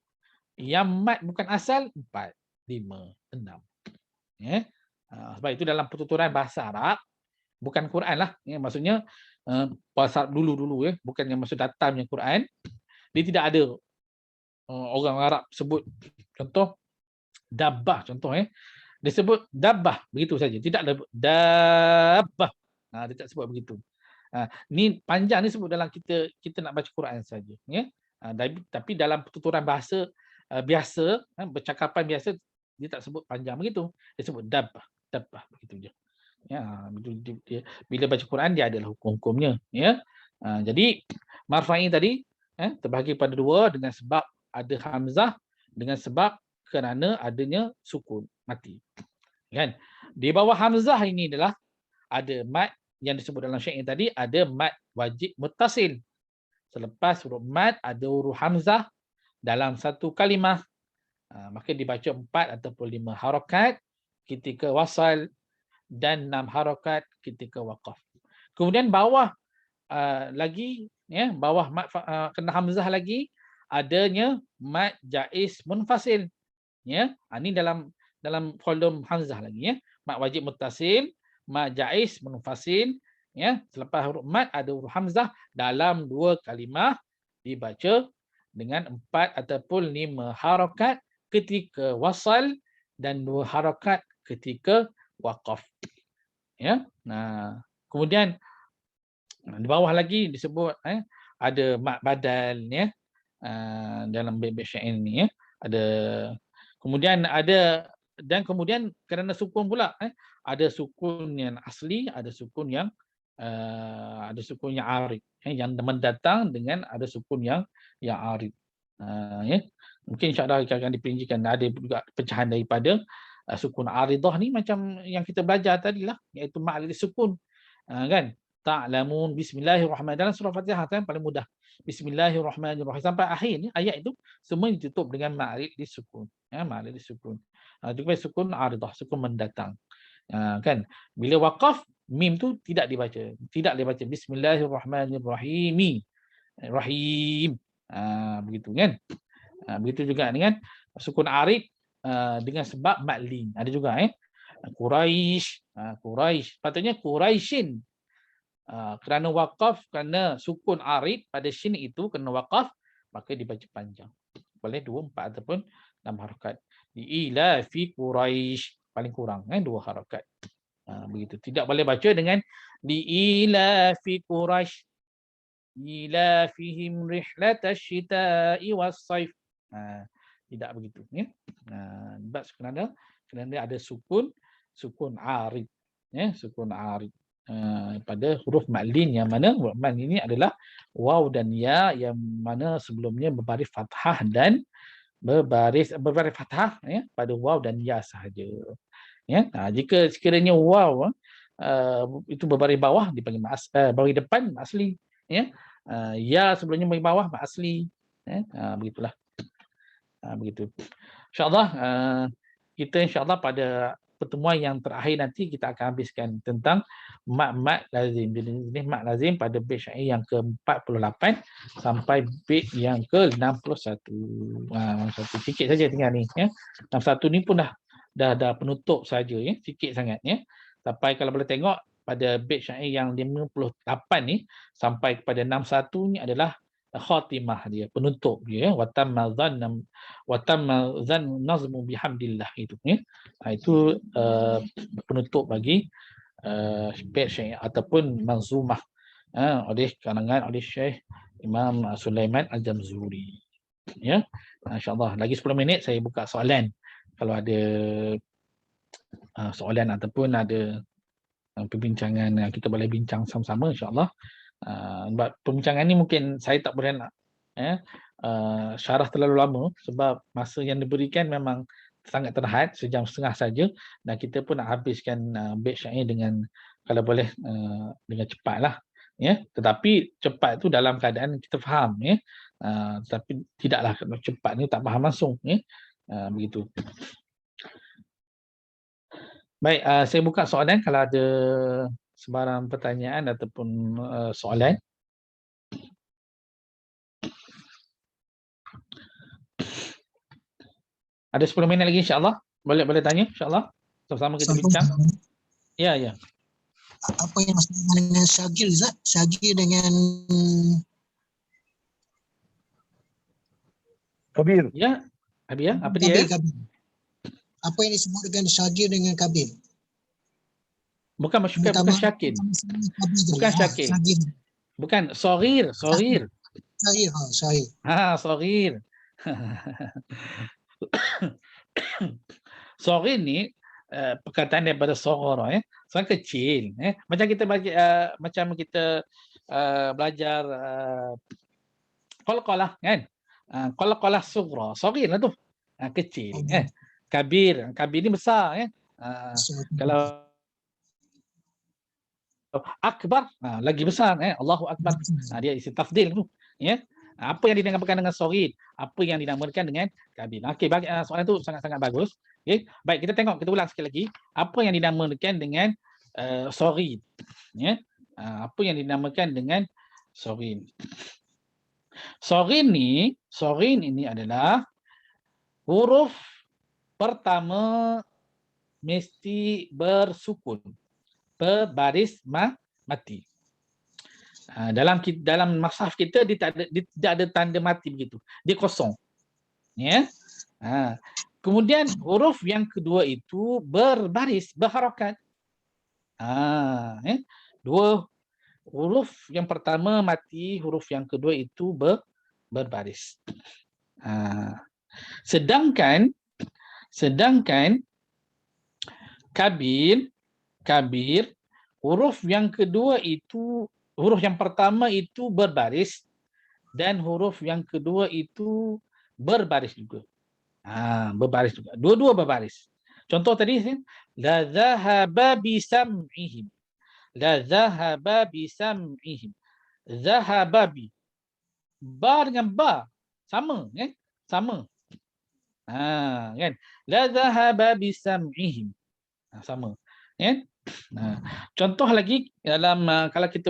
Yang mat bukan asal 4, 5, 6. Ya. Sebab itu dalam pertuturan bahasa Arab, bukan Quran lah. Ya. Maksudnya bahasa Arab dulu-dulu ya, bukan yang maksud datangnya Quran. Dia tidak ada orang Arab sebut contoh dabbah contoh dia sebut dabbah begitu saja, tidak ada dabbah. Dia tak sebut begitu. Ni panjang ni sebut dalam kita nak baca Quran saja ya. Tapi dalam pertuturan bahasa biasa, bercakapan biasa dia tak sebut panjang begitu. Dia sebut dabbah begitu je. Ya, bila baca Quran dia adalah hukum-hukumnya ya. Jadi marfa'i tadi terbahagi pada dua dengan sebab ada hamzah, dengan sebab kerana adanya sukun mati. Kan? Di bawah hamzah ini adalah ada mat yang disebut dalam syair tadi, ada mat wajib muttasil. Selepas huruf mat ada huruf hamzah dalam satu kalimah, maka dibaca 4 ataupun 5 harakat ketika wasal dan 6 harakat ketika waqaf. Kemudian bawah lagi ya, bawah mat kena hamzah lagi adanya mat jaiz munfasil. Ya, ini dalam kolom hamzah lagi ya. Mat wajib muttasil, mat jaiz munfasil ya. Selepas huruf mat ada huruf hamzah dalam dua kalimah dibaca dengan 4 ataupun 5 harakat ketika wasal dan 2 harakat ketika waqaf. Ya. Kemudian di bawah lagi disebut ada mat badal ya. Dalam bait syair ni ya. Kemudian kerana sukun pula ada sukun yang asli, ada sukun yang arid yang mendatang dengan ada sukun yang arid ya. Mungkin insya-Allah akan diperincikan, ada juga pecahan daripada sukun aridah ni macam yang kita belajar tadilah, iaitu mat sukun kan. Ta'lamun bismillahirrahmanirrahim dalam surah Fatihah kan paling mudah. Bismillahirrahmanirrahim sampai akhir ni ayat itu semua ditutup dengan ma'rid disukun. Ya, ma'rid disukun. Itu sukun aridah, sukun mendatang. Kan? Bila waqaf mim tu tidak dibaca. Tidak dibaca bismillahirrahmanirrahim. Rahim. Begitu kan? Begitu juga dengan sukun arid dengan sebab maklin. Ada juga Quraisy. Quraisy. Patutnya Quraisyin. Kerana waqaf, kerana sukun arid pada shin itu kena waqaf, maka dibaca panjang. Boleh 2, 4 ataupun 6 harakat. Ila fi Quraisy paling kurang 2 harakat. Begitu. Tidak boleh baca dengan ila fi Quraisy ila fihim rihlatash shita'i was-saif. Tidak begitu ya. Sebab kerana ada sukun arid ya, sukun arid. Pada huruf maklin yang mana huruf maklin ini adalah waw dan ya yang mana sebelumnya berbaris fathah dan berbaris fathah ya pada waw dan ya sahaja ya. Jika sekiranya waw itu berbaris bawah dipanggil baris depan mat asli ya. Ya sebelumnya baris bawah mat asli ya. Begitulah. Begitu. InsyaAllah kita insyaAllah pada pertemuan yang terakhir nanti kita akan habiskan tentang mat lazim. Jenis mat lazim pada bait syair yang ke-48 sampai bait yang ke-61. Satu sikit saja tinggal ni ya. 61 ni pun dah penutup saja ya, sikit sangat ya. Sampai kalau boleh tengok pada bait syair yang 58 ni sampai kepada 61 ni adalah khatimah dia, penutup dia ya. Wa tamma dzan nazmu bihamdillah itu ya. Itu penutup bagi bait syair ataupun manzumah oleh kalangan oleh Syekh Imam Sulaiman Al-Jamzuri ya. InsyaAllah lagi 10 minit saya buka soalan kalau ada soalan ataupun ada perbincangan yang kita boleh bincang sama-sama insyaAllah. Perbincangan ni mungkin saya tak boleh nak syarah terlalu lama sebab masa yang diberikan memang sangat terhad, sejam setengah saja, dan kita pun nak habiskan bait syair dengan kalau boleh dengan cepatlah ya. Tetapi cepat tu dalam keadaan kita faham ya. Tapi tidaklah kalau cepat ni tak faham langsung ya. Begitu. Baik, saya buka soalan kalau ada sebarang pertanyaan ataupun soalan. Ada 10 minit lagi insya-Allah. Boleh tanya insya-Allah. Sama-sama kita bincang. Ya. Apa yang maksudnya dengan syagil Zat? Syagil dengan Kabir. Ya. Abi ya, apa Kabir, dia? Kabir. Apa yang disebut dengan syagil dengan kabir? Bukan syakin. Bukan syakin. Bukan soghir. Syahir. Soghir. Soghir ni perkataan daripada soghara ya. Soal kecil Macam kita belajar qalqalah kan. Qalqalah sughra. Soghir lah tu. Kecil Kabir ni besar ya. Kalau akbar lagi besar Allahu akbar. Dia isi tafdil tu ya. Apa yang dinamakan dengan soghir, apa yang dinamakan dengan kabir. Okey, soalan tu sangat-sangat bagus. Okey, baik kita ulang sekali lagi. Apa yang dinamakan dengan soghir ya. Apa yang dinamakan dengan soghir. Soghir ini adalah huruf pertama mesti bersukun, berbaris mati. Dalam mushaf kita dia tidak ada tanda mati begitu. Dia kosong. Ya. Kemudian huruf yang kedua itu berbaris, berharakat. Dua huruf yang pertama mati, huruf yang kedua itu berbaris. Sedangkan kabir huruf yang kedua itu, huruf yang pertama itu berbaris dan huruf yang kedua itu berbaris juga. Berbaris juga. Dua-dua berbaris. Contoh tadi la zahaba bisam'ihim. La zahaba bisam'ihim. Zahaba bi. Ba dengan ba sama kan? Sama. Kan? La zahaba bisam'ihim. Sama. Kan? Contoh lagi dalam kalau kita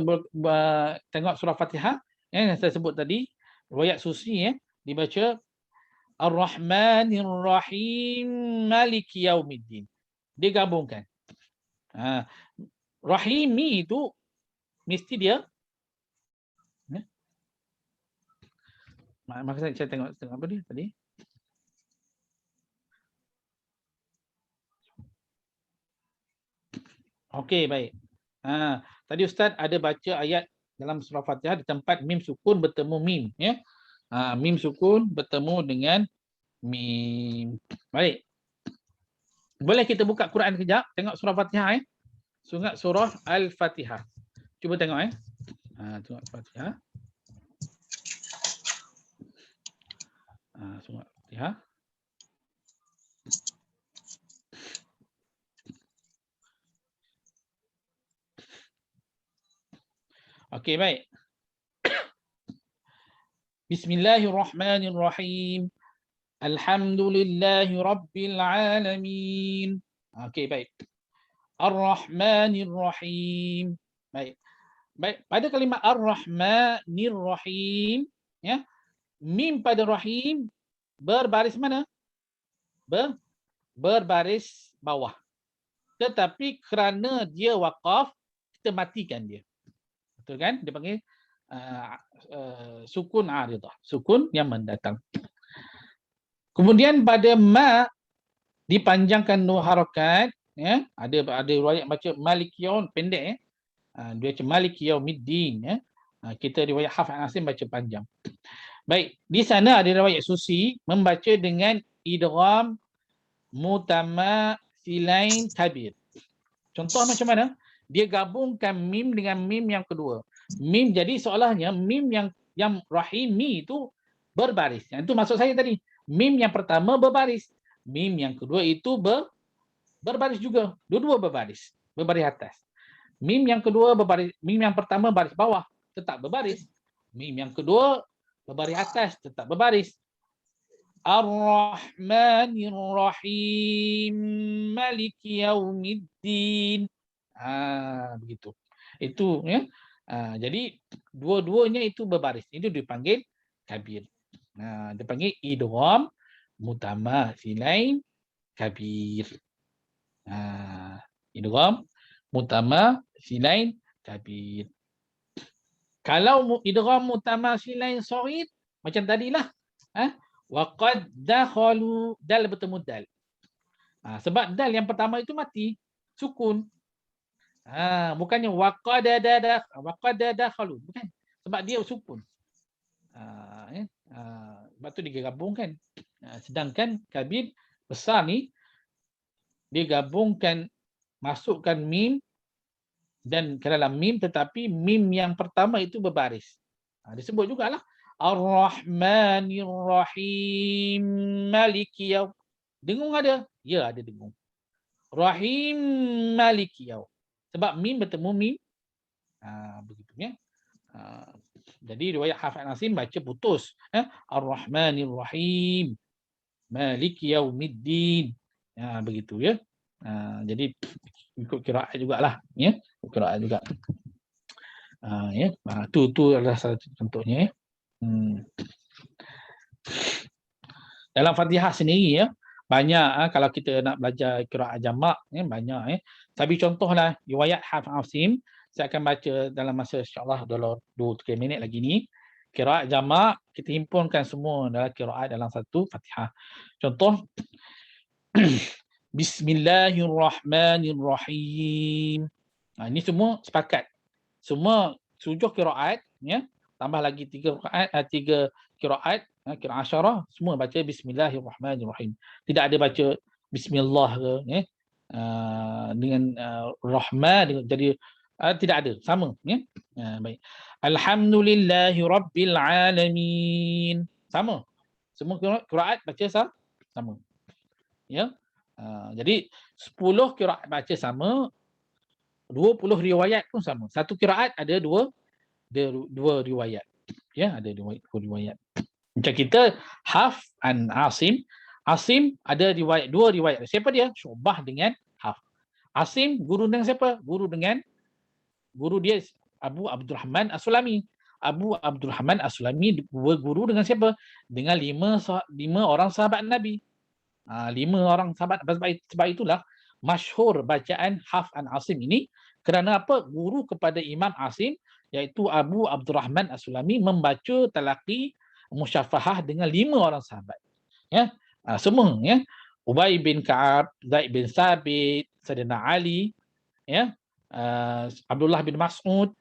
tengok surah Fatihah yang saya sebut tadi, riwayat Susi dibaca Ar-Rahmanir Rahim Maliki Yaumiddin. Dia gabungkan. Rahimi itu mesti dia maka saya tengok apa dia tadi. Okey, baik. Tadi Ustaz ada baca ayat dalam surah Fatihah di tempat mim sukun bertemu mim ya. Mim sukun bertemu dengan mim. Baik. Boleh kita buka Quran kejap, tengok surah Fatihah surah Al-Fatihah. Cuba tengok tengok Al-Fatihah. Surah Al-Fatihah. Okey, baik. Bismillahirrahmanirrahim. Alhamdulillahi Rabbil Alamin. Okey, baik. Ar-Rahmanir Rahim. Baik. Baik, pada kalimat Ar-Rahmanir Rahim, ya, mim pada rahim berbaris mana? Berbaris bawah. Tetapi kerana dia waqaf, kita matikan dia. Betul kan? Dia panggil sukun aridah, sukun yang mendatang. Kemudian pada ma dipanjangkan dua harakat, ya. Ada riwayat baca Malik Yaum pendek, ya. Dia baca Malik Yaumiddin, ya. Kita riwayat Hafs an Asim baca panjang. Baik, di sana ada riwayat Susi membaca dengan idgham mutamatsilain kabir. Contoh macam mana? Dia gabungkan mim dengan mim yang kedua. Mim jadi seolahnya mim yang rahimi itu berbaris. Yang itu maksud saya tadi. Mim yang pertama berbaris. Mim yang kedua itu berbaris juga. Dua-dua berbaris. Berbaris atas. Mim yang kedua berbaris. Mim yang pertama baris bawah. Tetap berbaris. Mim yang kedua berbaris atas. Tetap berbaris. Ar-Rahmanir Rahim. Maliki Yaumiddin. Begitu. Itu, ya. Jadi dua-duanya itu berbaris. Itu dipanggil kabir. Dipanggil idgham mutamatsilain kabir. Idgham mutamatsilain kabir. Kalau idgham mutamatsilain shaghir macam tadilah, wa qad dakhalu, dal bertemu dal. Sebab dal yang pertama itu mati, sukun. Bukannya wa qad dakhalu, bukan. Sebab dia sukun. Sebab tu digabungkan. Sedangkan kabir besar ni digabungkan, masukkan mim dan ke dalam mim, tetapi mim yang pertama itu berbaris. Disebut jugalah Ar-Rahmanir Rahim Maliki Yaum. Dengung ada? Ya, ada dengung. Rahim Maliki Yaum. Sebab mim bertemu mim. Begitu, ya. Jadi riwayat Hafs an Asim baca putus. Ar-Rahmanir Rahim Maliki Yaumiddin. Begitu, ya. Jadi ikut qiraat jugalah, ya. Qiraat juga. Ya. Tu adalah salah satu contohnya, ya. Dalam Fatihah sendiri, ya, banyak kalau kita nak belajar qiraat jamak, ya, banyak, ya. Tapi contohlah riwayat Hafs an Asim, saya akan baca dalam masa insya-Allah dalam 2-3 minit lagi ni. Qiraat jamak kita himpunkan semua dalam qiraat dalam satu Fatihah. Contoh Bismillahirrahmanirrahim. Ini semua sepakat. Semua 7 qiraat, ya. Tambah lagi 3 qiraat, qiraat asyarah, semua baca Bismillahirrahmanirrahim. Tidak ada baca Bismillah ke, ya. Dengan Rahman, jadi tidak ada, sama, ya. Baik. Alhamdulillahi Rabbil Alamin. Sama. Semua qiraat baca sama. Ya. Jadi 10 qiraat baca sama, 20 riwayat pun sama. Satu qiraat ada dua riwayat. Ya, ada dua riwayat. Macam kita Hafs an Asim, Asim ada dua riwayat. Siapa dia? Syu'bah dengan Hafs. Asim guru dengan siapa? Guru dia Abu Abdurrahman As-Sulami. Abu Abdurrahman As-Sulami berguru dengan siapa? Dengan 5 orang sahabat Nabi. 5 orang sahabat. Sebab itulah masyhur bacaan Hafs an Asim ini, kerana apa? Guru kepada Imam Asim iaitu Abu Abdurrahman As-Sulami membaca talaqi musyafahah dengan 5 orang sahabat. Ya. Semua, ya. Ubay bin Ka'ab, Zaid bin Sabit, Sayyidina Ali, ya. Abdullah bin Mas'ud,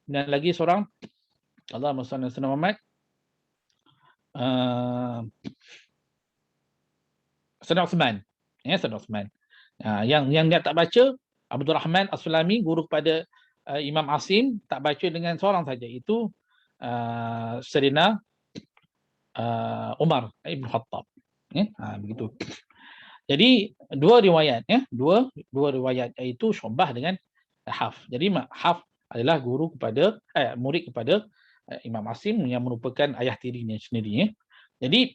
dan lagi seorang, Allahumma shalli ala sayyidina Muhammad, Sayyidina Uthman, ya, Sayyidina Uthman. Yang dia tak baca, Abdul Rahman As-Sulami, guru kepada Imam Asim, tak baca dengan seorang saja, itu Sayyidina Umar Ibn Khattab. Ya, begitu. Jadi dua riwayat, ya, dua riwayat, iaitu Syu'bah dengan Hafs. Jadi Hafs adalah guru kepada murid kepada Imam Asim yang merupakan ayah tirinya sendiri, ya. Jadi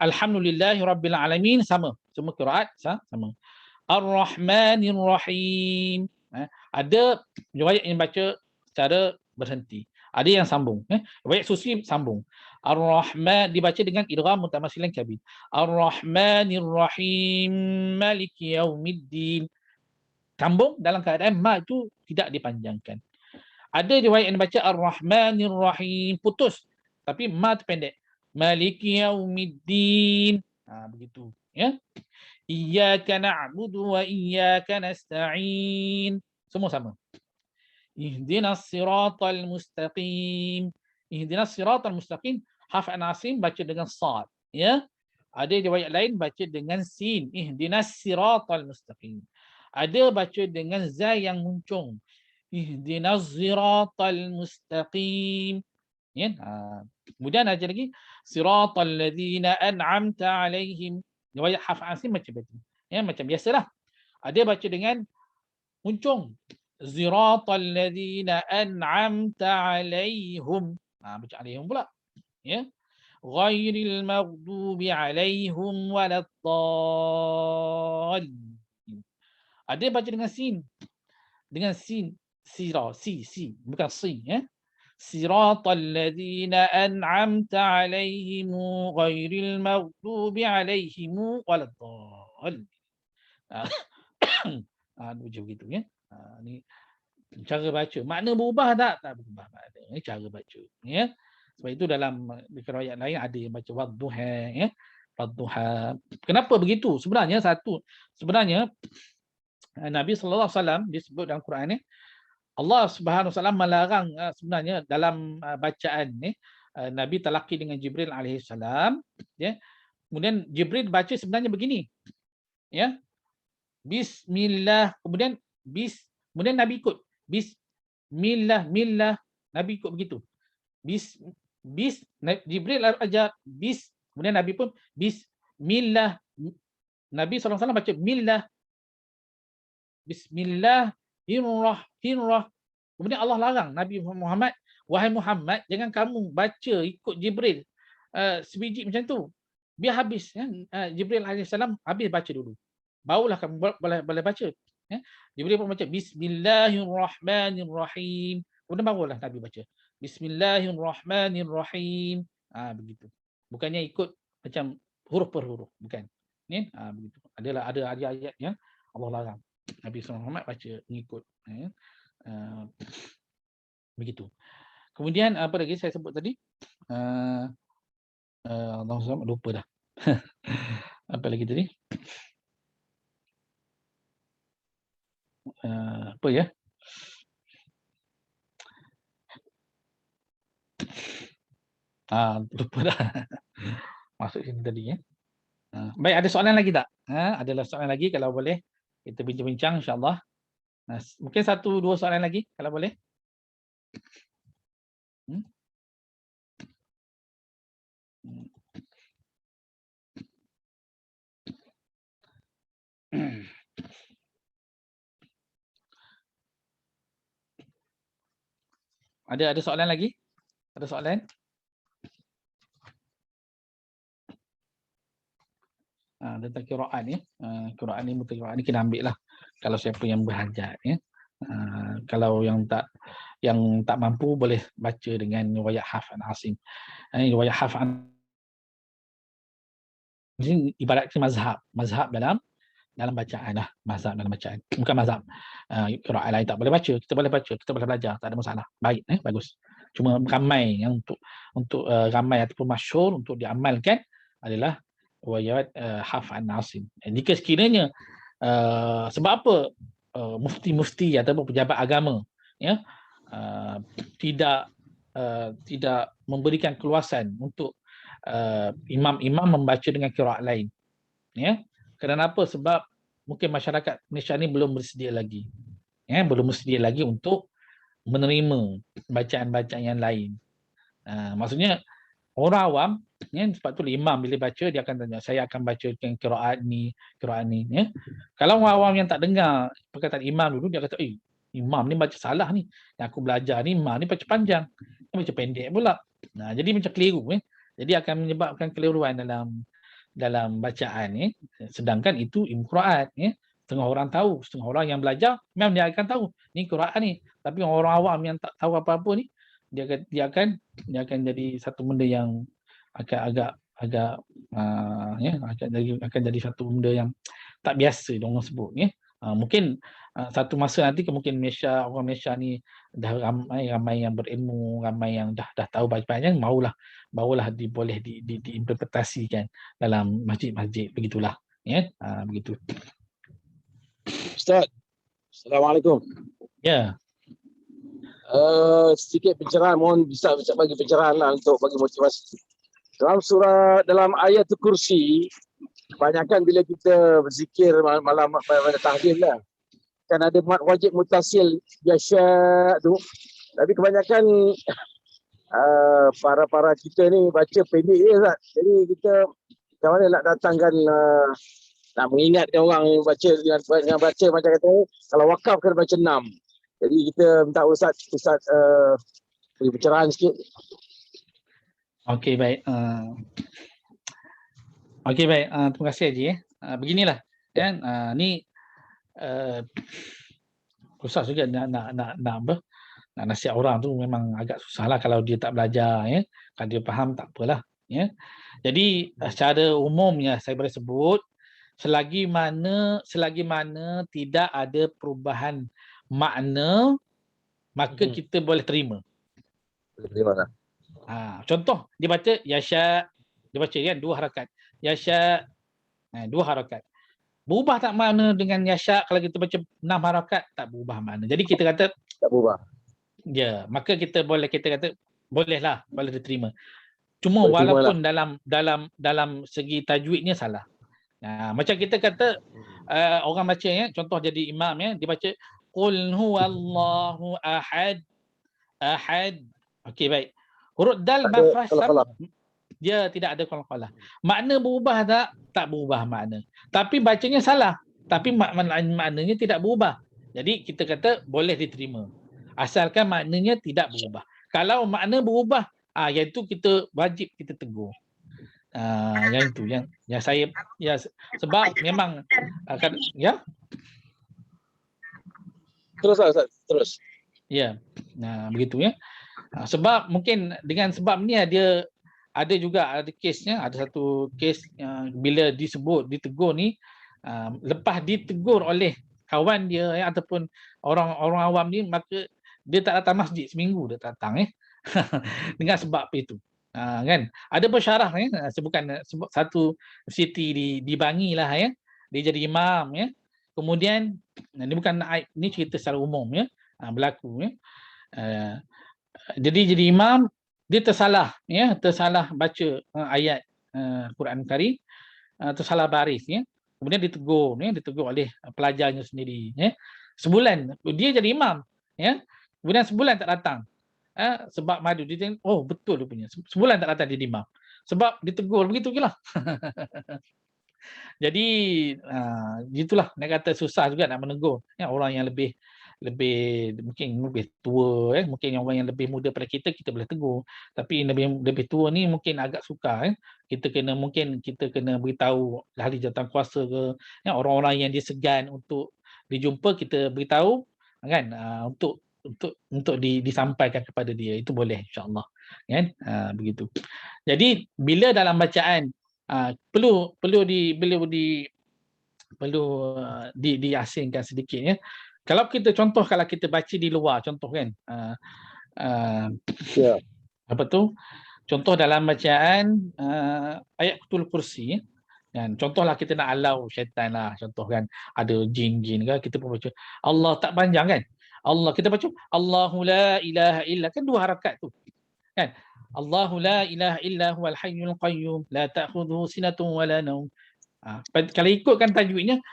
Alhamdulillahi Rabbil Alamin sama. Semua qiraat sama. Ar-Rahmanir Rahim. Ada riwayat yang baca secara berhenti. Ada yang sambung. Riwayat Susi sambung. Ar-Rahman dibaca dengan idgham mutamatsilan kabir. Ar-Rahmanir Rahim Maliki Yaumiddin. Sambung dalam keadaan ma itu tidak dipanjangkan. Ada riwayat yang baca Ar-Rahmanir Rahim putus tapi ma pendek. Maliki Yaumiddin. Begitu ya. Iyyaka na'budu wa iyyaka nasta'in. Semua sama. Ihdinas siratal mustaqim. Ihdinas siratal mustaqim. Hafs Asim baca dengan sad, ya. Ada riwayat lain baca dengan sin. Ihdinas siratal mustaqim. Ada baca dengan za yang muncung. Ihdinas siratal mustaqim. Ya. Kemudian ada lagi siratal ladzina an'amta alaihim. Riwayat Hafs Asim macam itu. Ya, macam biasalah. Ada baca dengan muncung. Siratal ladzina an'amta alaihim. Baca alaihim pula. Ya. Ghairil maghdubi alaihim waladdallin. Ada baca dengan sin. Dengan sin. Sira, si, bukan si, ya. Siratal ladzina an'amta alaihim ghairil maghdubi alaihim waladdallin. Macam begitu, ya. Ni cara baca. Makna berubah tak? Tak berubah makna. Ini cara baca, ya. Sebab itu dalam riwayat lain ada yang baca wadduha, ya. Wadduha. Kenapa begitu? Sebenarnya Nabi sallallahu alaihi wasallam disebut dalam Quran ni, Allah Subhanahu wa taala melarang sebenarnya dalam bacaan ni, Nabi talaqi dengan Jibril alaihi salam, ya. Kemudian Jibril baca sebenarnya begini. Ya. Bismillah, kemudian kemudian Nabi ikut bismillah, Nabi ikut begitu. Jibril ajar kemudian Nabi pun bismillah. Nabi SAW baca bismillahirrahmanirrahim. Kemudian Allah larang Nabi Muhammad, wahai Muhammad, jangan kamu baca ikut Jibril sebiji macam tu. Biar habis, ya. Jibril AS habis baca dulu. Barulah kamu boleh baca. Ya. Jibril pun baca bismillahirrahmanirrahim. Kemudian barulah Nabi baca bismillahirrahmanirrahim. Begitu. Bukannya ikut macam huruf per huruf, bukan. Ni begitu. Ada ayat yang Allah larang Nabi Muhammad baca mengikut, ya. Begitu. Kemudian apa lagi saya sebut tadi? Allah SWT lupa dah. Apa lagi tadi? Apa ya? Lupa dah. Masuk sini tadi, ya. Baik, ada soalan lagi tak? Adalah soalan lagi, kalau boleh kita bincang-bincang insya-Allah. Mungkin 1-2 soalan lagi kalau boleh. Ada soalan lagi? Ada soalan? Tentang qiraat, ya. Qiraat ni mutlak ni kena ambil lah kalau siapa yang berhajat, ya. Kalau yang tak mampu boleh baca dengan riwayat Hafs Asim. Riwayat Hafs ini ibaratkan mazhab dalam bacaan lah, mazhab dalam bacaan. Bukan mazhab qiraat lain tak boleh baca, kita boleh baca, kita boleh belajar, tak ada masalah. Baik, bagus. Cuma ramai yang untuk ramai ataupun masyhur untuk diamalkan adalah riwayat Hafs Asim. Jika sekiranya sebab apa mufti-mufti ataupun pejabat agama, ya, tidak memberikan keluasan untuk imam-imam membaca dengan qiraat lain, ya. Kerana apa? Sebab mungkin masyarakat Malaysia ni belum bersedia lagi, ya, belum bersedia lagi untuk menerima bacaan-bacaan yang lain. Maksudnya orang awam, ya, sebab tu imam bila baca dia akan tanya, saya akan bacakan qiraat ni, ya. Kalau orang awam yang tak dengar perkataan imam dulu, dia kata, imam ni baca salah ni. Yang aku belajar ni imam ni baca panjang, dia baca pendek pula. Jadi macam keliru, Jadi akan menyebabkan keliruan dalam bacaan ya. Sedangkan itu ilmu Quran ya. Setengah orang tahu, setengah orang yang belajar memang dia akan tahu ni Quran ni. Tapi orang awam yang tak tahu apa-apa ni dia akan jadi satu benda yang agak akan jadi satu benda yang tak biasa dia orang sebut ya. Mungkin satu masa nanti mungkin orang Malaysia ni dah ramai yang berilmu, ramai yang dah tahu baca-bacaan, barulah boleh diinterpretasikan dalam masjid-masjid, begitulah ya. Begitu. Ustaz, Assalamualaikum. Ya. Sedikit pencerahan, mohon bisa bagi pencerahan lah untuk bagi motivasi. Dalam ayat kursi, kebanyakan bila kita berzikir malam pada tahlil lah, kan ada mat wajib mutasil biasa tu. Tapi kebanyakan para kita ni baca pendek je Ustaz. Jadi kita macam mana nak datangkan nak mengingatkan orang baca dengan baca macam kata kalau wakaf kena baca 6. Jadi kita minta Ustaz beri pencerahan sikit. Okey, baik. Okey, baik. Terima kasih Haji. Beginilah kan, ni susah juga nak apa, nak nasihat orang tu memang agak susahlah kalau dia tak belajar ya. Kalau dia faham tak apalah ya. Jadi secara umumnya saya boleh sebut selagi mana tidak ada perubahan makna, maka kita boleh terima. Terima. Contoh dia baca yasha, dia baca kan 2 harakat. Yasha 2 harakat. Berubah tak makna dengan yasha kalau kita baca 6 harakat? Tak berubah makna. Jadi kita kata tak berubah. Ya, maka kita kata bolehlah, boleh diterima. Cuma walaupun dalam segi tajwidnya salah. Macam kita kata orang baca ya, contoh jadi imam ya, dia baca qul huwallahu ahad. Okey, baik. Huruf dal makhraj dia tidak ada qalqalah. Makna berubah tak? Tak berubah makna. Tapi bacanya salah. Tapi maknanya tidak berubah. Jadi kita kata boleh diterima. Asalkan maknanya tidak berubah. Kalau makna berubah, yang itu kita wajib kita tegur. Yang itu yang saya sebab memang ya. Terus. Ya. Begitu ya. Sebab mungkin dengan sebab ni dia ada kesnya, ada satu kes bila ditegur ni lepas ditegur oleh kawan dia ya, ataupun orang awam ni, maka dia tak datang masjid seminggu, dia tak datang dengan sebab itu. Kan ada bersyarah ya, sebut satu city di Bangi lah ya, dia jadi imam ya, kemudian ni bukan aib, ni cerita secara umum ya, berlaku ya. Jadi imam dia tersalah baca ayat Quran Karim, tersalah baris ya, kemudian ditegur oleh pelajarnya sendiri ya. Sebulan dia jadi imam ya, kemudian sebulan tak datang. Sebab madu dia tengok, oh betul dia punya. Sebulan tak datang jadi imam. Sebab ditegur begitu je lah. Jadi gitulah, nak kata susah juga nak menegur ya, orang yang mungkin lebih tua mungkin yang orang yang lebih muda pada kita boleh tegur, tapi lebih tua ni mungkin agak sukar kita kena beritahu ahli jawatan kuasa ke ya, orang-orang yang dia segan untuk dijumpa, kita beritahu kan, untuk disampaikan kepada dia, itu boleh insya-Allah kan. Begitu. Jadi bila dalam bacaan perlu diasingkan sedikit ya. Kalau kita baca di luar, contoh kan apa tu, contoh dalam bacaan ayat kutul kursi kan, contohlah kita nak halau syaitan lah, contoh kan ada jin ke, kita pun baca Allah tak panjang kan, Allah kita baca Allahu la ilaha illa, kan 2 harakat tu kan, Allahu la ilaha illa huwal hayyul qayyum la ta'khudhuhu sinatun wa la naum. Kalau ikutkan tajwidnya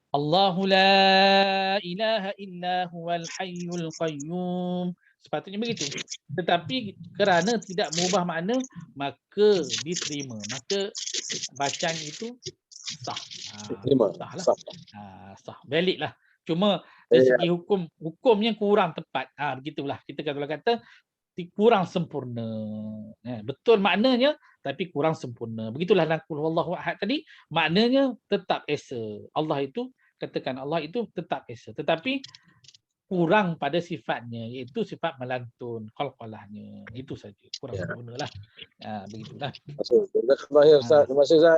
Allahu la ilaha illa huwal hayyul qayyum, sepatutnya begitu. Tetapi kerana tidak mengubah makna, maka diterima, maka bacaan itu sah. Sah, valid lah. Cuma dari segi hukumnya kurang tepat. Begitulah, kita kalau kata kurang sempurna. Betul maknanya tapi kurang sempurna. Begitulah dalam qul huwallahu ahad tadi, maknanya tetap esa. Allah itu, katakan Allah itu tetap esa, tetapi kurang pada sifatnya, iaitu sifat melantun, qalqalahnya. Itu saja, kurang Ya. sempurnalah. Begitulah. Terima kasih Ustaz.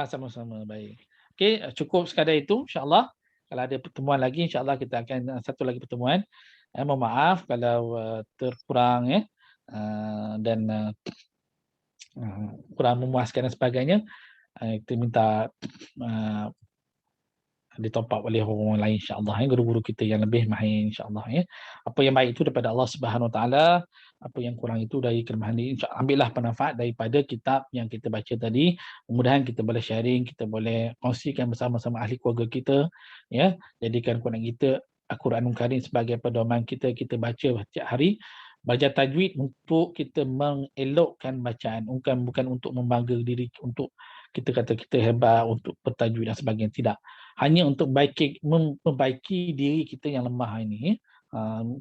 Sama-sama, baik. Okey, cukup sekadar itu insya-Allah. Kalau ada pertemuan lagi insya-Allah kita akan satu lagi pertemuan. Mohon maaf kalau terkurang dan kurang memuaskan dan sebagainya. Kita minta ditop up oleh orang lain insya-Allah, guru-guru kita yang lebih mahir insya-Allah ya. Apa yang baik itu daripada Allah Subhanahu Wa Taala, apa yang kurang itu dari kelemahan diri. Ambillah manfaat daripada kitab yang kita baca tadi. Mudah-mudahan kita boleh sharing, kita boleh kongsikan bersama-sama ahli keluarga kita ya. Jadikan Quran kita, Al-Quranul Karim sebagai pedoman kita baca setiap hari. Belajar tajwid untuk kita mengelokkan bacaan, bukan untuk membangga diri, untuk kita kata kita hebat untuk bertajwid dan sebagainya, tidak. Hanya untuk membaiki diri kita yang lemah ini.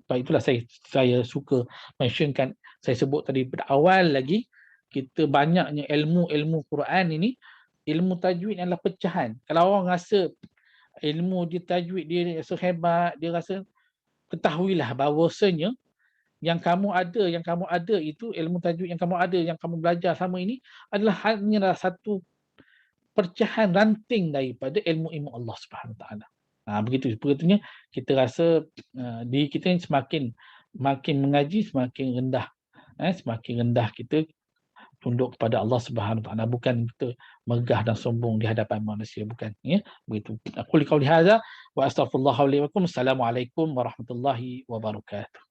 Itulah saya suka mentionkan, saya sebut tadi pada awal lagi, kita banyaknya ilmu Quran ini, ilmu tajwid adalah pecahan. Kalau orang rasa ilmu dia tajwid dia rasa hebat, dia rasa, ketahuilah bahawasanya yang kamu ada itu ilmu tajwid yang kamu ada, yang kamu belajar sama ini adalah hanyalah satu percahan ranting daripada ilmu-ilmu Allah Subhanahu Wa Taala. Begitunya kita rasa diri kita ini makin mengaji semakin rendah. Semakin rendah kita tunduk kepada Allah Subhanahu Wa Taala, bukan kita megah dan sombong di hadapan manusia, bukan ya. Begitu. Aku qauli hadza wa astaghfirullah li wa lakum. Assalamualaikum warahmatullahi wabarakatuh.